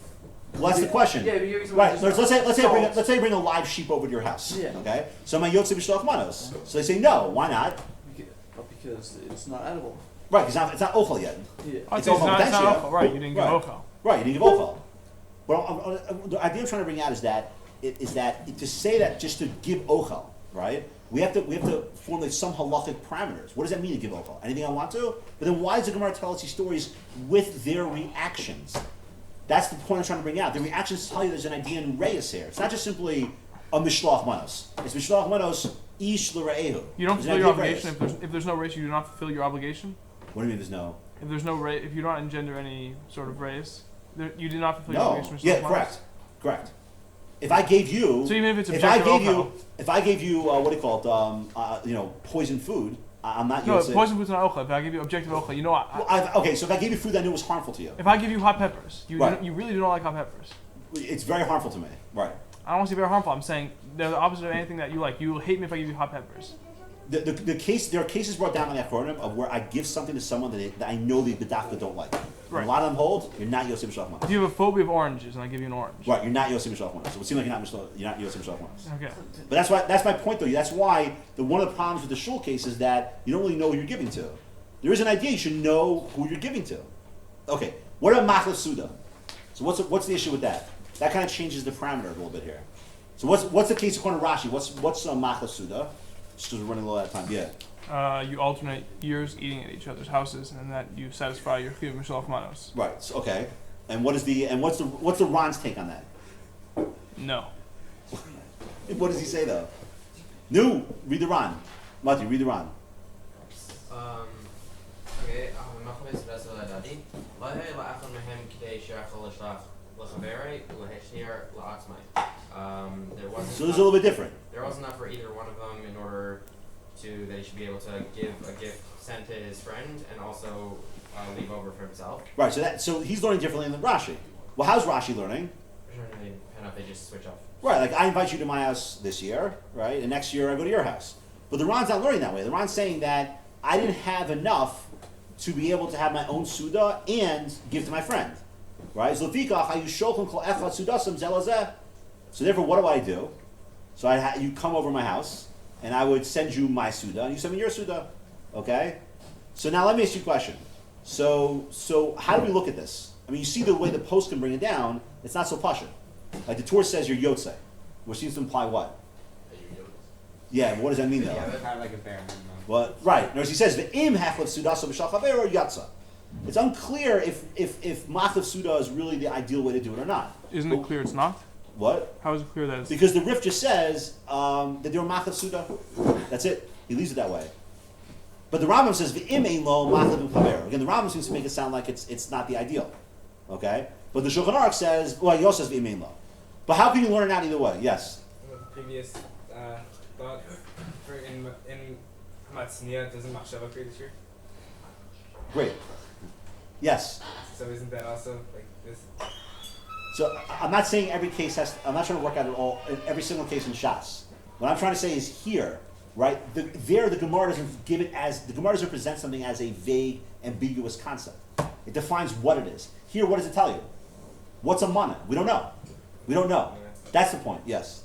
Well, that's the question. Yeah, right. Let's say you bring a live sheep over to your house. Yeah. Okay. So my Yotze Mishloach Manot. So they say no. Why not? Because it's not edible. Right. Because it's not ochel yet. Yeah. It's ochel potential. Right. You didn't give ochel. Right. You didn't give ochel. But the idea I'm trying to bring out is that to say that just to give ochel, right? We have to formulate some halachic parameters. What does that mean to give ochel? Anything I want to? But then why does the Gemara tell us these stories with their reactions? That's the point I'm trying to bring out. The reactions tell you there's an idea in reyes here. It's not just simply a mishloach manos. It's mishloach manos ish l're'ehu. You don't fulfill your obligation if there's no reyes. You do not fulfill your obligation. What do you mean there's no? If there's no reyes, if you don't engender any sort of reyes, you did not fulfill your No. obligation. Yeah. Correct. If I gave you, so even if it's if I gave you what do you call it? Poison food. I'm not. No, poison food's not ochel. If I give you objective ochel, you know what? Okay, so if I gave you food that I knew was harmful to you. If I give you hot peppers, you right. you really do not like hot peppers. It's very harmful to me. Right. I don't want to say very harmful. I'm saying they're the opposite of anything that you like. You will hate me if I give you hot peppers. There are cases brought down on the Achronim of where I give something to someone that I know the bedafka don't like. Right. A lot of them hold. You're not Yosef Mishloach Manos. If you have a phobia of oranges and I give you an orange. Right. You're not Yosef Mishloach Manos. So it would seem like you're not Yosef Mishloach Manos. Okay. But that's my point though. That's why one of the problems with the shul case is that you don't really know who you're giving to. There is an idea you should know who you're giving to. Okay. What about machlef suda? So what's the issue with that? that kind of changes the parameter a little bit here. So what's the case according to Rashi? What's Machla Suda? Just because we're running low out of time. Yeah. You alternate years eating at each other's houses, and that you satisfy your chiyuv Mishloach Manos. Right. So, okay. And what's the Ron's take on that? No. What does he say though? No. Read the Ron. Mati, read the Ron. Okay. So this is a little bit different. There wasn't enough for either one of them in order that he should be able to give a gift sent to his friend and also leave over for himself. Right. So he's learning differently than Rashi. Well, how's Rashi learning? They just switch off. Right. Like I invite you to my house this year, right? And next year I go to your house. But the Ron's not learning that way. The Ron's saying that I didn't have enough to be able to have my own Suda and give to my friend. Right? So therefore, what do? So you come over my house, and I would send you my Suda, and you send me your Suda. Okay? So now let me ask you a question. So how do we look at this? I mean, you see the way the post can bring it down, it's not so pashut. Like the Torah says you're Yotze, which seems to imply what? Yeah, but what does that mean though? Yeah, kind of like a bare minimum. What? Right. Notice he says Ve'im hachlev sudasa b'shal chaver or yatsa. It's unclear if machlef suda is really the ideal way to do it or not. Isn't it clear it's not? What? How is it clear that it's... Because the Rif just says that they were machlef suda. That's it. He leaves it that way. But the Rambam says Ve'im ein lo machlef chaver. Again, the Rambam seems to make it sound like it's not the ideal. Okay. But the Shulchan Aruch says, well, he also says Ve'im ein lo. But how can you learn it out either way? Yes. Previous thought in Hamatzniya, doesn't Machshava create a shiur? Great. Yes. So isn't that also like this? So I'm not saying every case I'm not trying to work out in every single case in Shas. What I'm trying to say is here, right? The Gemara doesn't give it as the Gemara doesn't present something as a vague, ambiguous concept. It defines what it is. Here, what does it tell you? What's a mana? We don't know. We don't know. That's the point. Yes.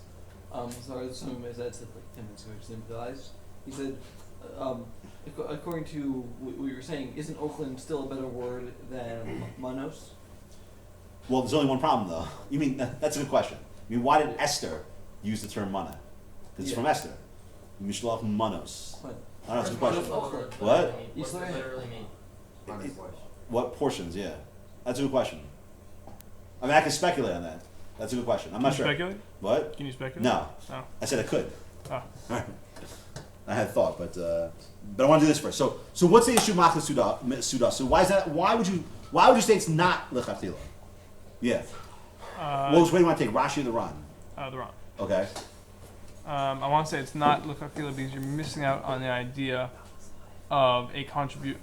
Sorry, some of my said like 10 minutes ago, just improvised. He said, according to what you were saying, isn't Oakland still a better word than Manos? Well, there's only one problem though. You mean that's a good question. I mean, why did Esther use the term mana? Because it's from Esther. Mishloach Manos. What? I don't know. It's a good question. What? What's it literally mean? What portions? Yeah, that's a good question. I mean, I can speculate on that. That's a good question. I'm not sure. Speculate? What? Can you speculate? No. Oh. I said I could. Oh. I had thought, but I want to do this first. So what's the issue of Machla Suda? So why is that? Why would you say it's not lechatchila? Yeah. Which way do you want to take, Rashi or the Ron? The Ron. Okay. I want to say it's not lechatchila because you're missing out on the idea of a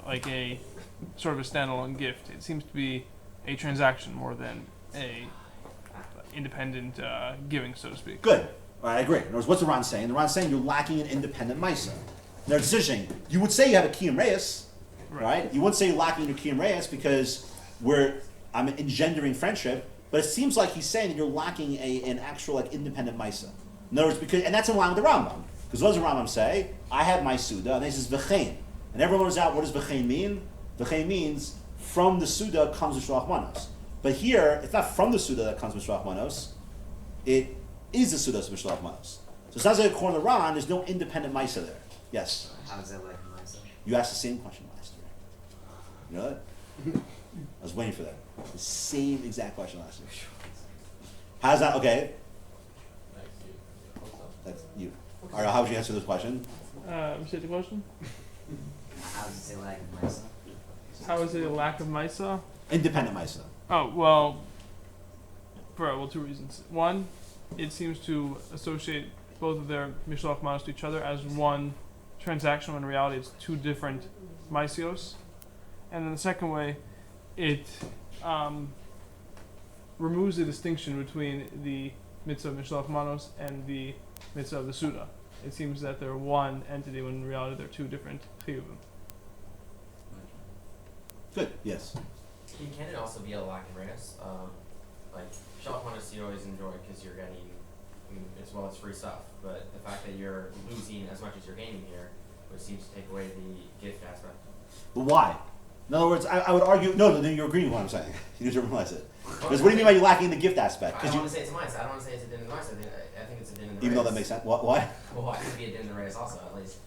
like a sort of a standalone gift. It seems to be a transaction more than a independent giving, so to speak. Good. All right, I agree. In other words, what's the Ron saying? The Ron's saying you're lacking an independent Maisa. Their decision, you would say you have a Kiyum Reis, right? You wouldn't say you're lacking your Kiyum Reis because I'm engendering friendship, but it seems like he's saying that you're lacking an actual like independent Maisa. In other words, and that's in line with the Rambam. Because what does the Rambam say? I have my Suda, and he says V'chein. And everyone learns out, what does V'chein mean? V'chein means from the Suda comes the Mishloach Manos. But here, it's not from the Suda that comes Mishloach Manos. It is the Suda of Mishloach Manos. So it sounds like according to the Ron, there's no independent Maisa there. Yes? How is that like Maisa? You asked the same question last year. You know that? I was waiting for that. The same exact question last year. How's that? Okay. That's you. All right, how would you answer this question? Repeat the question. How does it say lack of Maisa? How is it a lack of Maisa? Independent Maisa. Oh, well, for two reasons. One, it seems to associate both of their Mishloach Manos to each other as one transaction when in reality it's two different Maisios. And then the second way, it removes the distinction between the mitzvah of Mishloach Manos and the mitzvah of the Suda. It seems that they're one entity when in reality they're two different chiyuvim. Good, yes. Can it also be a lack of awareness? Like, Mishloach Manos you always enjoy because you're getting, as well as free stuff, but the fact that you're losing as much as you're gaining here, which seems to take away the gift aspect. But why? In other words, I would argue, no, then you're agreeing with what I'm saying. You just don't realize it. Because what do you mean by you lacking the gift aspect? I don't want to say it's a mice. I don't want to say it's a din in the mice. I think it's a din in the Even though that makes sense. What? Why? Well, it could be a din in the race also, at least.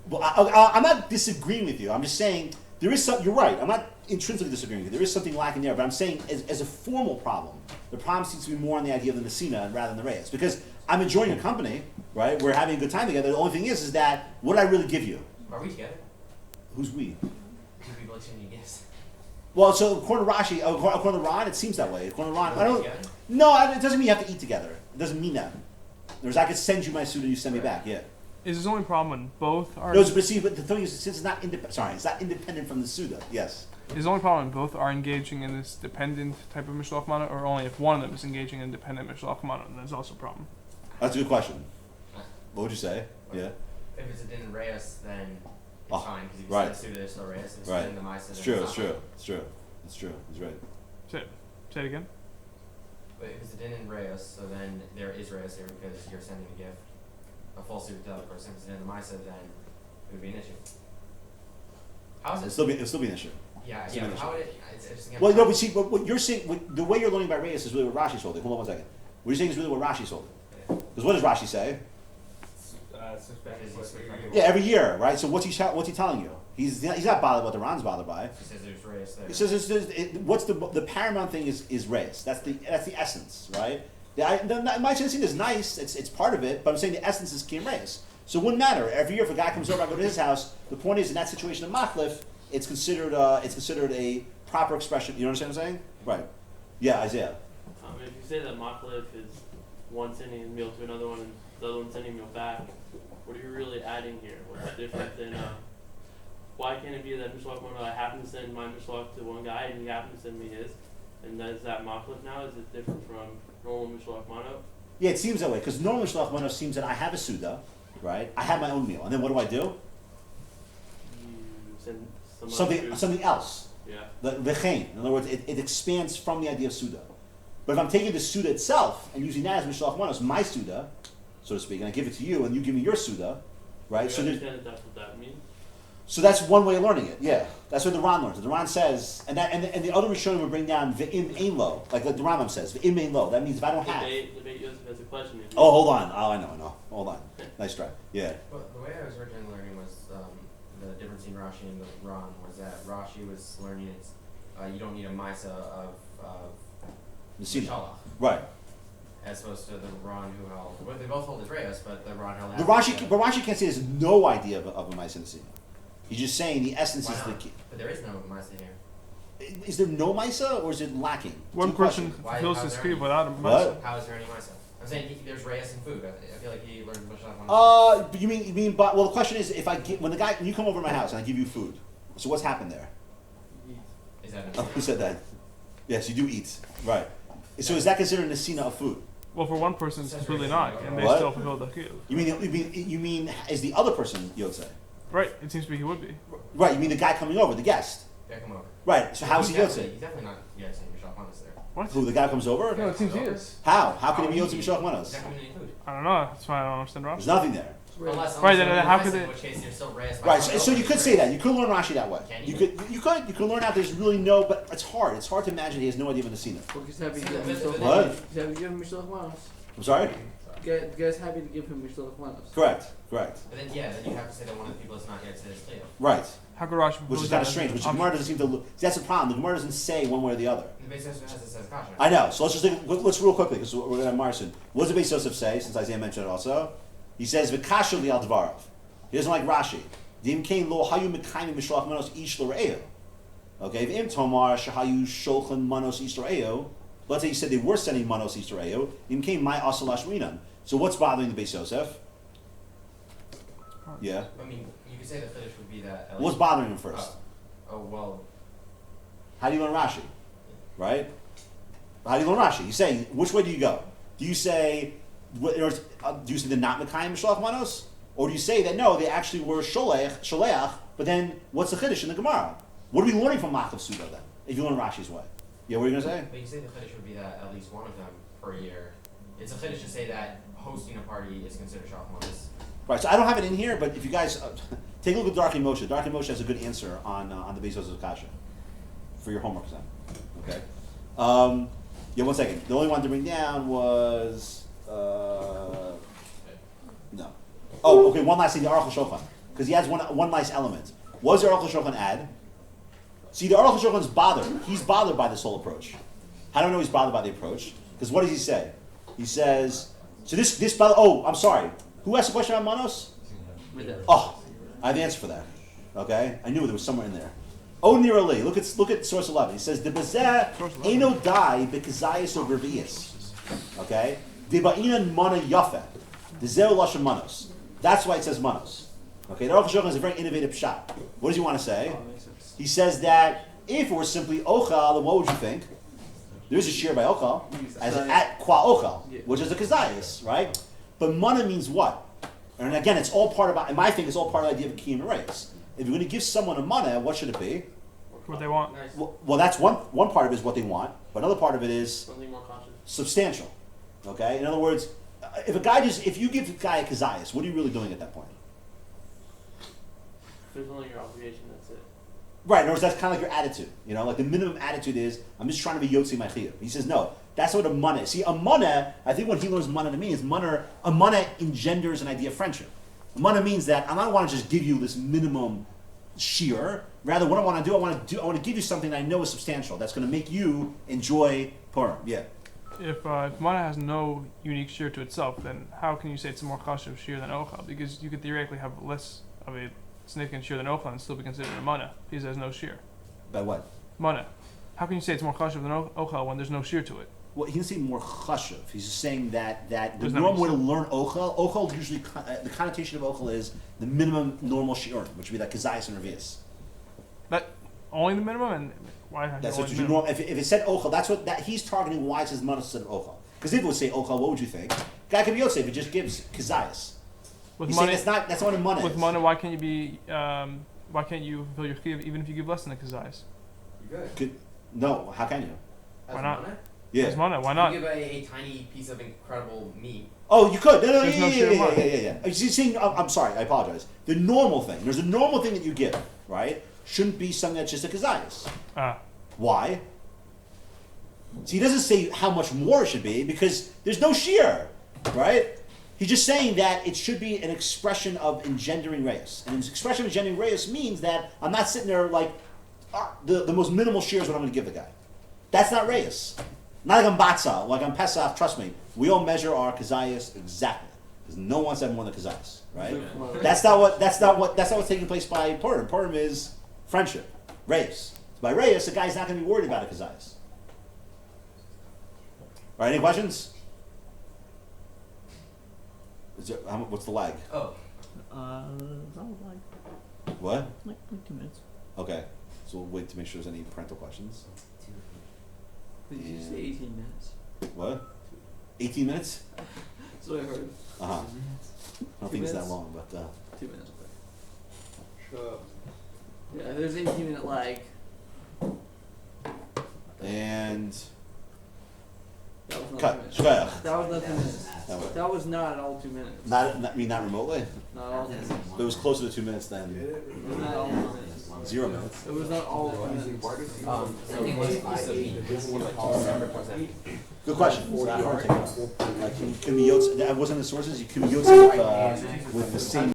Well, I'm not disagreeing with you. I'm just saying there is some. You're right. I'm not intrinsically disagreeing with you. There is something lacking there. But I'm saying, as a formal problem, the problem seems to be more on the idea of the Messina rather than the Reyes. Because I'm enjoying your company, right? We're having a good time together. The only thing is that what did I really give you? Are we together? Who's we? Two people exchanging gifts. Well, so according to Rashi, according to Ron, it seems that way. According to Ron, I don't. Together? No, it doesn't mean you have to eat together. It doesn't mean that. There's I could send you my suit and you send me back. Yeah. Is this only problem when both are? No, but see, but the thing is, since it's not it's not independent from the Suda. Yes. Is the only problem when both are engaging in this dependent type of Mishloach Manot, or only if one of them is engaging in dependent Mishloach Manot, and there's also a problem? That's a good question. What would you say? Yeah. If it's a din in Reyes, then it's fine because if you right. say Suda, there's no Reyes. If it's Right. din in the Maisa, It's then true. it's It's not. true. It's true. It's true. He's right. Say it again. But if it's a din in Reyes, so then there is Reyes here because you're sending a gift, a full suit to the other person. If it's a din in the Maisa, then it would be an issue. How is it? It'll still be an issue. Yeah, Still yeah. be But an how issue. would it? It's again, Well, no, but see, what you're saying, the way you're learning by Reyes is really what Rashi's holding. Hold on 1 second. What you're saying is really what Rashi's holding. Because what does Rashi say? Yeah, every year, right? So what's he telling you? He's not bothered what the Ron's bothered by. He says there's Reyes there. He says what's the paramount thing is Reyes. That's the essence, right? My sensing is nice. It's part of it, but I'm saying the essence is Kiyam Reyes. So it wouldn't matter. Every year, if a guy comes over, I go to his house. The point is, in that situation of Machlif, it's considered a proper expression. You understand what I'm saying? Right. Yeah, Isaiah. If you say that Machlif is one sending a meal to another one and the other one sending a meal back, what are you really adding here? What's different than why can't it be that Mishloach Manot, I happen to send my Mishloach to one guy and he happens to send me his, and is that Machlif now? Is it different from normal Mishloach Manot? Yeah, it seems that way because normal Mishloach Manot seems that I have a Suda, right? I have my own meal, and then what do? You send some other food. Something else. Yeah. The v'chein. In other words, it expands from the idea of Suda. But if I'm taking the Suda itself and using that as Mishloach Manot, my Suda, so to speak, and I give it to you, and you give me your Suda, right? Do you understand that that's what that means? So that's one way of learning it. Yeah, that's what the Ran learns. The Ran says, and the other Rishonim will bring down v'im ein lo, like the Rambam says, v'im ein lo. That means if I don't have. Debate Yosef has a question. Oh, hold on. Oh, I know. Hold on. Nice try. Yeah. Well, the way I was originally learning was the difference between Rashi and the Ron was that Rashi was learning it's you don't need a Maisa of Messina. Mishalach, Right. as opposed to the Ron who held. Well, they both hold as Reyes, but the Ron held. But Rashi can't say there's no idea of a Maisa Messina. He's just saying the essence Why is the not? key. But there is no Maisa here. Is there no Maisa or is it lacking? One Two person questions. Why- fills how's his there creed any- without a What? Maisa. How is there any Maisa? I'm saying there's Reyes in food. I feel like he learned Mishalach. But you mean, but well, the question is, if I get when you come over to my house and I give you food, so what's happened there? Is that Oh, who said that? Yes, you do eat, right? So is that considered a Nesina of food? Well, for one person, it's completely not, and they What? still fulfill the chiyuv. You mean is the other person Yotze? Right. It seems to be he would be. Right. You mean the guy coming over, the guest? Yeah, come over. Right. So how's he Yotze? He's definitely not saying Mishalach Manos there. What? Who, the guy comes over? No, it seems he is. How? How can he be How Yotze would Mishloach He's Manos? not giving any food. I don't know. That's why I don't understand Rashi. There's nothing there. Unless Right, they're then how Maisa, could in they- which case you're still Reyes by Right. yourself. So you could say that. You could learn Rashi that way. Can You you? could learn out. There's really no, but it's hard. It's hard to imagine he has no idea of a Nesina. Well, he's happy to See, give the- him the- Mishloach What? Manos. He's happy to give him Mishloach Manos. I'm sorry. The guy's happy to give him Mishloach Manos. Correct. But then you have to say that one of the people is not yet to his Chiyuv. Right. How could Rashi? Which propose is kind that of as strange. an Which the option? Gemara doesn't seem to. That's the problem. The Gemara doesn't say one way or the other. The Beis Yosef has this as kasha. I know. So let's real quickly because we're going to have Marson. What does the Beis Yosef say? Since Isaiah mentioned it also, he says v'kasha li al dvarav. He doesn't like Rashi. Dim kain lo hayu mekayim mishloach manos ish l're'eo. Okay, v'im tomar shahayu sholchan manos ish l're'eo. Let's say you said they were sending manos ish l're'eo. Dim kain my asalash rinan. So what's bothering the Beis Yosef? Yeah. I mean, you could say the Chiddush would be that. What's bothering him first? Oh well. How do you learn Rashi? Right? How do you learn Rashi? You say, which way do you go? Do you say they're not Mekayim Mishloach Manos? Or do you say that no, they actually were Sholeach, but then what's the Chiddush in the Gemara? What are we learning from Machav Suda then, if you learn Rashi's way? Yeah, what are you going to say? But you say the Chiddush would be that at least one of them per year. It's a Chiddush to say that hosting a party is considered Shalach Manos. Right. So I don't have it in here, but if you guys take a look at Darkei Moshe. Darkei Moshe has a good answer on the Bezos of Kasha for your homework exam. Okay. Yeah. 1 second. The only one to bring down was no. Oh, okay. One last thing. The Aruch HaShulchan, because he has one nice element. What does the Aruch HaShulchan add? See, the Aruch HaShulchan is bothered. He's bothered by this whole approach. How do I know he's bothered by the approach? Because what does he say? He says, so this. Oh, I'm sorry. Who asked a question on Manos? Oh, I have the answer for that. Okay, I knew there was somewhere in there. Oh, nearly. Look at source 11. He says the bezeh eno dai bekazayis of revius. Okay, de ba'inan mana yafe. The zero lashon manos. That's why it says manos. Okay, the Aruch HaShulchan is a very innovative shot. What does he want to say? He says that if it were simply ochal, then what would you think? There's a shiur by ochal as at qua ochal, which is a kazayis, right? But mana means what? And again, it's all part of, in my thing, it's all part of the idea of a kiyum erayis. If you're going to give someone a mana, what should it be? What they want. Well, that's one part of it is what they want, but another part of it is Something more conscious. substantial. Okay? In other words, if you give the guy a kazayis, what are you really doing at that point? Fulfilling your obligation, that's it. Right, in other words, that's kind of like your attitude. You know, like the minimum attitude is, I'm just trying to be yotzi my chiyuv. He says, no, that's what a mana is. See, a mana, I think what he learns mana to mean is a mana engenders an idea of friendship. A mana means that I don't want to just give you this minimum shiur. Rather, what I want to do, I want to give you something that I know is substantial. That's going to make you enjoy Purim. Yeah. If mana has no unique shiur to itself, then how can you say it's a more chashuv shiur than ochal? Because you could theoretically have less of a significant shiur than ochal and still be considered a mana because there's no shiur. By what? Mana. How can you say it's more chashuv than ochal when there's no shiur to it? Well, he didn't say more chashuv. He's just saying that the normal way to learn ochal usually, the connotation of ochal is the minimum normal shiur, which would be like kazayis and revius. That only the minimum, and why? That's what you know. If it said ochal, that's what he's targeting. Why it says mana instead of ochal? Because if it would say ochal, what would you think? Guy could be yosef. It just gives kazayis. He's saying that's not a mana. With mana, why can't you be? Why can't you fulfill your chiyuv even if you give less than a kazayis? No, how can you? Why not? Mana? Yeah. As mana, why not? You give a tiny piece of incredible meat. Oh, you could. No, There's no shiur mana. yeah. You're saying, I'm sorry, I apologize. The normal thing. There's a normal thing that you give, right? Shouldn't be something that's just a kazayis. Why? See, he doesn't say how much more it should be because there's no shiur, right? He's just saying that it should be an expression of engendering reyes. And an expression of engendering reyes means that I'm not sitting there like, the most minimal shiur is what I'm going to give the guy. That's not reyes. Not like on Batzah, like on Pesach, trust me, we all measure our kazayas exactly. Because no one said more than kazayas, right? That's not what's taking place by Purim. Purim is friendship, reyes. By reyes, the guy's not going to be worried about a kazayas. All right, any questions? What's the lag? Oh. What? Like 2 minutes. Okay, so we'll wait to make sure there's any parental questions. Did you say 18 minutes? What? 18 minutes? That's what I heard. I don't think it's that long, but 2 minutes. Yeah, there's an 18-minute lag. And That was not cut. 2 minutes. Shkoyach. That was not 2 minutes. That was not at all 2 minutes. Not remotely. Not all 2 minutes. But it was closer to 2 minutes than It was not all 2 minutes. 0 minutes. It was not all 2 minutes. Good question. It's not hard to take. Can be yotz. That wasn't the sources. You can be yotz with the same.